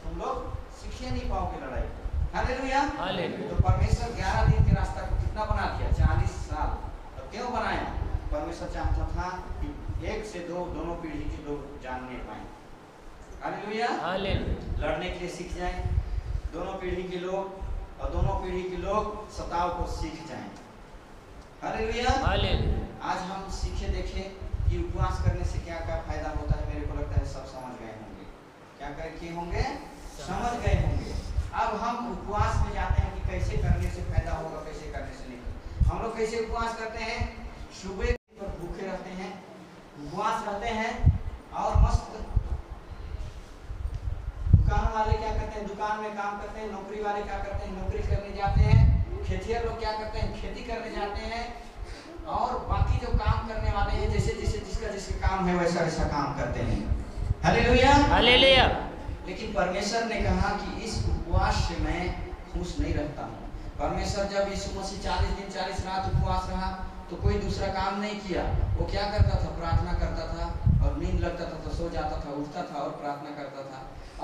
तुम लोग सीख नहीं पाओगे लड़ाई। Hallelujah, hallelujah. तो परमेश्वर 11 दिन के रास्ता को कितना बना दिया? 40 साल। तो क्यों बनाया? परमेश्वर चाहता था कि 1 से 2 दोनों पीढ़ी के लोग जानने पाए। Hallelujah, hallelujah. लड़ने के लिए सीख जाएं दोनों पीढ़ी के लोग, और दोनों पीढ़ी के लोग सताव को सीख जाएं। Hallelujah, hallelujah. आज हम सीखे देखे कि उपवास करने से क्या क्या फायदा होता है। मेरे को लगता है सब समझ गए होंगे। क्या किए होंगे? समझ गए होंगे। अब हम उपवास में जाते हैं कि कैसे करने से फायदा होगा, कैसे करने से नहीं। हम लोग कैसे उपवास करते हैं? सुबह पर भूखे रहते हैं, उपवास रहते हैं, और मस्त दुकान वाले क्या करते हैं? दुकान में काम करते हैं, नौकरी वाले क्या करते हैं, नौकरी करने जाते हैं। खेतिहर लोग क्या करते हैं, खेती करने जाते हैं। और बाकी जो काम करने वाले हैं, जैसे जैसे जिसका काम है वैसा वैसा काम करते हैं। Hallelujah hallelujah. लेकिन परमेश्वर ने कहा कि इस उपवास से मैं खुश नहीं रहता हूँ। परमेश्वर जब यीशु मसीह 40 दिन 40 रात उपवास रहा तो कोई दूसरा काम नहीं किया। वो क्या करता था, प्रार्थना करता था, और नींद लगता था तो सो जाता था, उठता था और प्रार्थना करता था,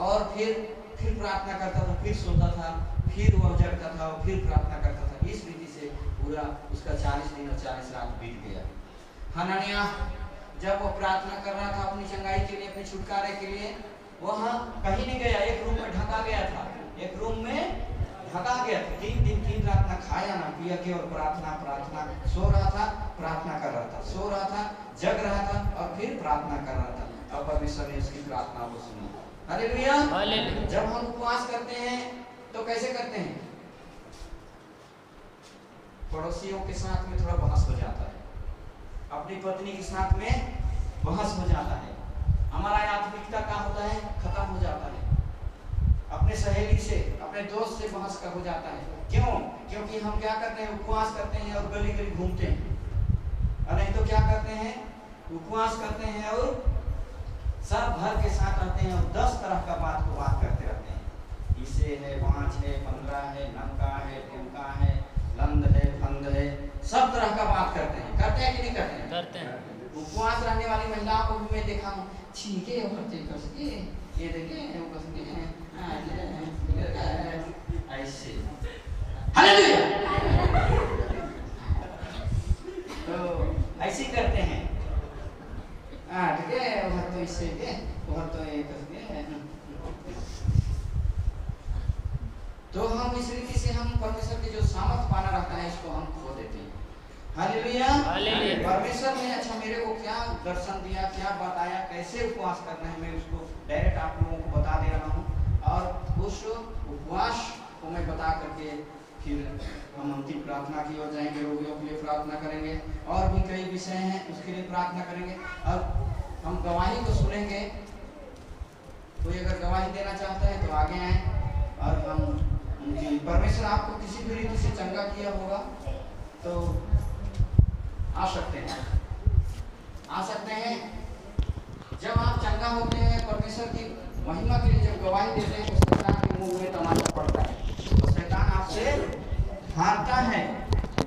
और फिर प्रार्थना करता था, फिर सोता था, फिर वह जगता था और फिर प्रार्थना करता था। इस रीति से पूरा उसका 40 दिन और 40 रात बीत गया। हनन्याह जब वो प्रार्थना कर रहा था अपनी चंगाई के लिए, अपने छुटकारे के लिए, वहाँ कहीं नहीं गया, एक रूम में ढका गया था, एक रूम में ढका गया था। 3 दिन 3 रात ना खाया ना पिया, केवल प्रार्थना प्रार्थना, सो रहा था, प्रार्थना कर रहा था, सो रहा था, जग रहा था और फिर प्रार्थना कर रहा था। और परमेश्वर ने उसकी प्रार्थना को सुना। हालेलुया। हालेलुया। जब हम उपवास करते हैं तो कैसे करते हैं, पड़ोसियों के साथ में थोड़ा बहस हो जाता है, अपनी पत्नी के साथ में बहस हो जाता है, हमारा आत्मिकता का होता है खत्म हो जाता है, अपने सहेली से, अपने दोस्त से बहस का हो जाता है। क्यों? क्योंकि हम क्या करते हैं, उपवास करते हैं और गली गली घूमते हैं। और नहीं तो क्या करते हैं, उपवास करते हैं और सब भर के साथ आते हैं और 10 तरह का बात करते रहते हैं। इसे है, 5 है, 15 है, नमका है, टिमका है, लंद है, फंद है, सब तरह का बात करते हैं। करते हैं कि नहीं करते हैं? करते हैं। उपवास रहने वाली महिलाओं को भी मैं देखा हूँ, छीके भरते कसके, ये देखे वो कसके ऐसे। हालेलुया। तो ऐसे करते हैं, ठीक है, वो तो इससे के, वो तो ये कसके। तो हम इस रीति से हम परमेश्वर की जो सामर्थ पाना रहता है इसको हम खो देते हैं। हालेलुया। हालेलुया। परमेश्वर ने अच्छा मेरे को क्या दर्शन दिया, क्या बताया, कैसे उपवास करना है, मैं उसको डायरेक्ट आप लोगों को बता दे रहा हूँ। और उस उपवास को मैं बता करके फिर हम अंतिम प्रार्थना की ओर जाएंगे। रोगियों के लिए प्रार्थना करेंगे और भी कई विषय हैं उसके लिए प्रार्थना करेंगे। और हम गवाही को सुनेंगे। कोई अगर गवाही देना चाहता है तो आगे आए और हम उनकी, परमेश्वर आपको किसी भी रीति से चंगा किया होगा तो आ सकते हैं। जब आप चंगा होते हैं, परमेश्वर की महिमा के लिए जब गवाही देते हैं तो शैतान के मुंह में तमाचा पड़ता है, तो शैतान आपसे हारता है।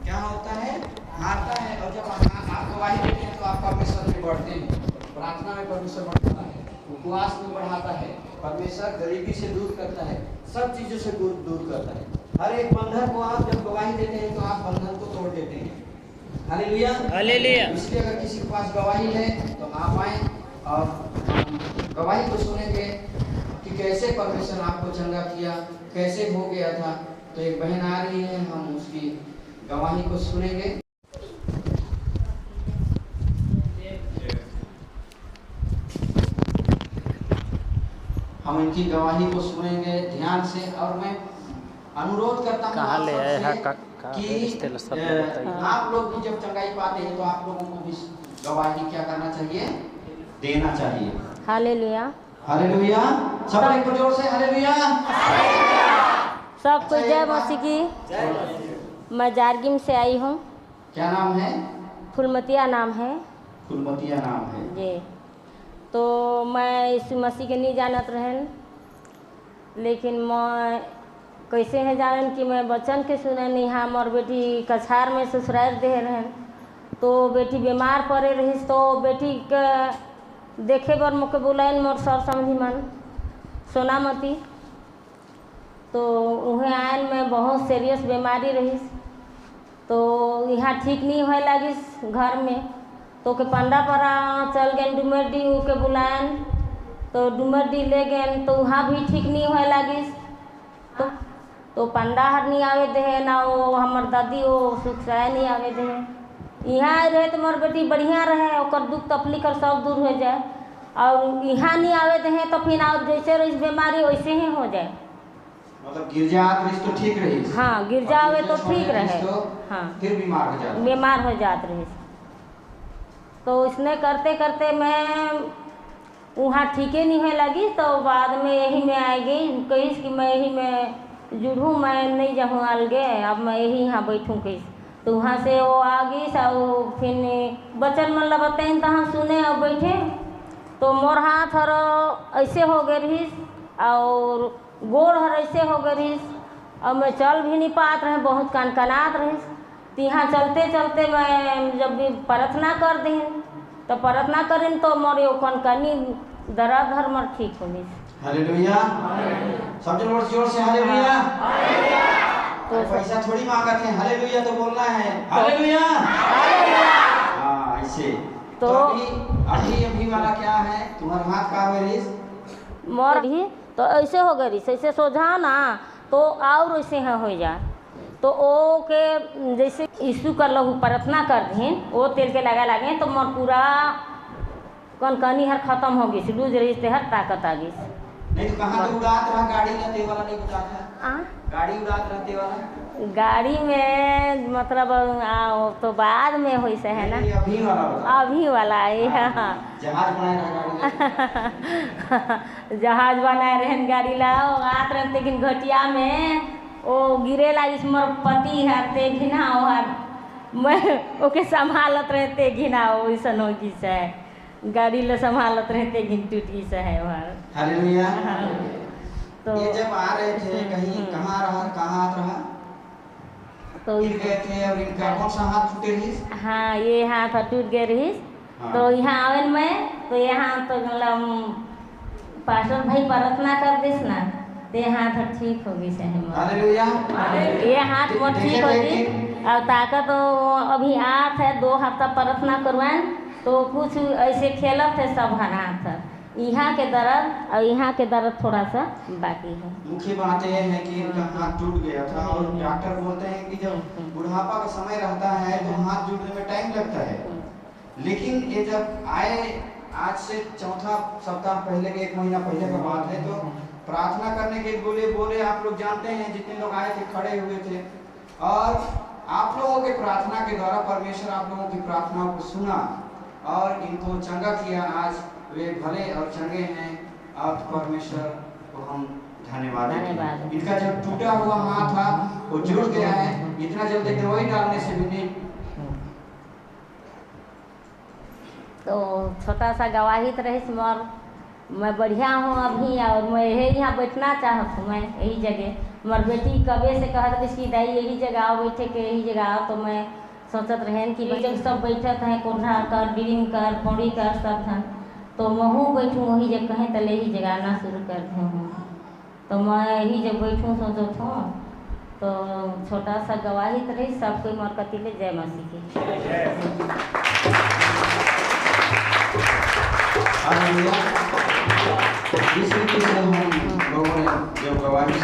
क्या होता है? हारता है। और जब आप गवाही देते हैं तो आप परमेश्वर में बढ़ते हैं, प्रार्थना में परमेश्वर बढ़ता है, उपवास में बढ़ाता है, परमेश्वर गरीबी से दूर करता है, सब चीजों से दूर करता है। हर एक बंधन को आप जब गवाही देते हैं तो आप बंधन को तोड़ देते हैं। हालेलुया। हालेलुया। इसलिए अगर किसी के पास गवाही है तो आप आए और गवाही को सुनेंगे कि कैसे परमेश्वर आपको चंगा किया, कैसे हो गया था। तो एक बहन आ रही है, हम उसकी गवाही को सुनेंगे। हम इनकी गवाही को सुनेंगे ध्यान से। और मैं अनुरोध करता हूँ आप सबसे कि आप लोग भी जब चंगाई पाते हैं तो आप लोगों को भी गवाही क्या करना चाहिए, देना चाहिए। हालेलुया। हालेलुया। सब एक बार जोर से हालेलुया। सब कोई जय मसीह की। मैं जारगिम से आई हूँ। क्या नाम है? फुलमतिया नाम है। फुलमतिया नाम है जी। तो मैं यीशु मसीह के नहीं जानत रहन, लेकिन मैं कैसे है जानन कि मैं बच्चन के सुनन यहाँ मोर बेटी कछार में ससुराल दे रहन। तो बेटी बीमार पड़े रही तो बेटी के देखे बर मोके बुलाइन मोर सर समझी मन सोनामती। तो उन्हें आयन में बहुत सीरियस बीमारी रही, तो यहाँ ठीक नहीं होए लगिस घर में। तो के पंडा परा चल गए डुमरडी के बुलायन, तो डुमरडी ले गए तो वहाँ भी ठीक नहीं होए लगिस। तो पंडा हर नहीं आवे दे ना, वो हमार दादी वो सुखसाय नहीं आवे दे। यहाँ रहे तो मोर बेटी बढ़िया रहे, और दुख तकलीफ कर सब दूर हो जाए। और यहाँ नहीं आवे दे तो फिर और जैसे रही बीमारी वैसे ही हो जाए। मतलब गिरजा रही तो ठीक रही। हाँ, गिरजा आवे तो ठीक रहे। हाँ, फिर बीमार हो जात रही। तो इसने करते करते मैं वहाँ ठीक ही नहीं होने लगी। तो बाद में यही में आ गई, कही कि मैं यही में जुड़ूँ मैं नहीं जाऊँ अलगे, अब मैं यही यहाँ बैठूँ कैसे। तो वहाँ से वो आ गई सब, फिर बचन मन ला बताइन तहाँ सुने और बैठे। तो मोर हाथ हर ऐसे हो गए रहीस और गोड़ हर ऐसे हो गए रहीस और मैं चल भी नहीं पात रहे, बहुत कनकनात रहीस। तो यहाँ चलते चलते मैं जब भी प्रार्थना कर दी तो प्रार्थना करें तो मोर यो कनकनी दर्द हर मोर ठीक हो गई। हालेलुया, सब जोर से हालेलुया। तो पैसा थोड़ी मांगा थे, हालेलुया तो बोलना है, हालेलुया। हाँ ऐसे। तो अभी वाला क्या है, तुम्हारा हाथ का वेरिस मोर भी तो ऐसे हो गई, ऐसे सोझा ना तो और ऐसे हो जाए। तो ओ के जैसे यीशु कर लहू प्रार्थना कर दी, वो तेल के लगा लगे तो मोर पूरा कनकनी हर खत्म हो गई, लूज रही से हर ताकत आ गई। नहीं तो कहाँ तो उड़ात रहा, गाड़ी रहते वाला नहीं बताता है। गाड़ी उड़ात रहते वाला, गाड़ी में मतलब तो बाद में हो से है ना, अभी वाला बता। अभी वाला है। जहाज बनाए रहा गाड़ी जहाज बनाए रहन गाड़ी ला आत रहते, लेकिन घटिया में वो गिरे लागिस मोर पति हरते घिना हर मैं ओके संभालत रहते घिना वैसन हो गई से गाड़ी ला संभालत रहते घिन टूट गई से है वहाँ। हालेलुया। तो ये जब आ रहे थे कहीं कहाँ रहा तो गिर गए थे और इनका कौन सा हाथ टूटे रही? हाँ ये हाथ टूट गए रही। हाँ। तो यहाँ आवन में तो यहाँ तो मतलब पास्टर भाई प्रार्थना कर दिस ना, तो ये हाथ ठीक हो गई से हालेलुया। ये हाथ बहुत ठीक हो गई और ताकत अभी आत है 2 हफ्ता प्रार्थना करवाएं तो कुछ ऐसे खेलत है सब हाथ यहाँ के दर्द और यहाँ के दर्द थोड़ा सा बाकी है। मुख्य बात यह है कि इनका हाथ टूट गया था और डॉक्टर बोलते हैं कि जब बुढ़ापा का समय रहता है तो हाथ जुड़ने में टाइम लगता है, लेकिन ये जब आए आज से 4था सप्ताह पहले के 1 महीना पहले का बात है, तो प्रार्थना करने के बोले आप लोग जानते हैं जितने लोग आए थे खड़े हुए थे और आप लोगों के प्रार्थना के द्वारा परमेश्वर आप लोगों की प्रार्थनाओं को सुना और इनको चंगा किया। आज वे भले और चंगे हैं और परमेश्वर को हम धन्यवाद दें। इनका जब टूटा हुआ हाथ था वो जुड़ गया है, इतना जल्दी दवाई डालने से भी नहीं। तो छोटा सा गवाही रही मोर, मैं बढ़िया हूँ अभी और मैं यहाँ बैठना चाहत हूँ। मैं यही जगह मोर बेटी कबे से कहत रही कि दाई यही जगह आओ बैठे के, यही जगह आओ। तो मैं सोचत रहें कि जब सब बैठत हैं कोढ़ा कर बिरिंग कर पौड़ी कर सब था, तो महू बैठूँ वही जगह कहें तो यही जगह आना शुरू कर दूँ। तो मैं यही जब बैठूँ सोचत हूँ। तो छोटा सा गवाही रही, सब कोई मोर कती ले जय मसीह की। हालेलुया। इस रीति से हम लोगों ने जब गवाही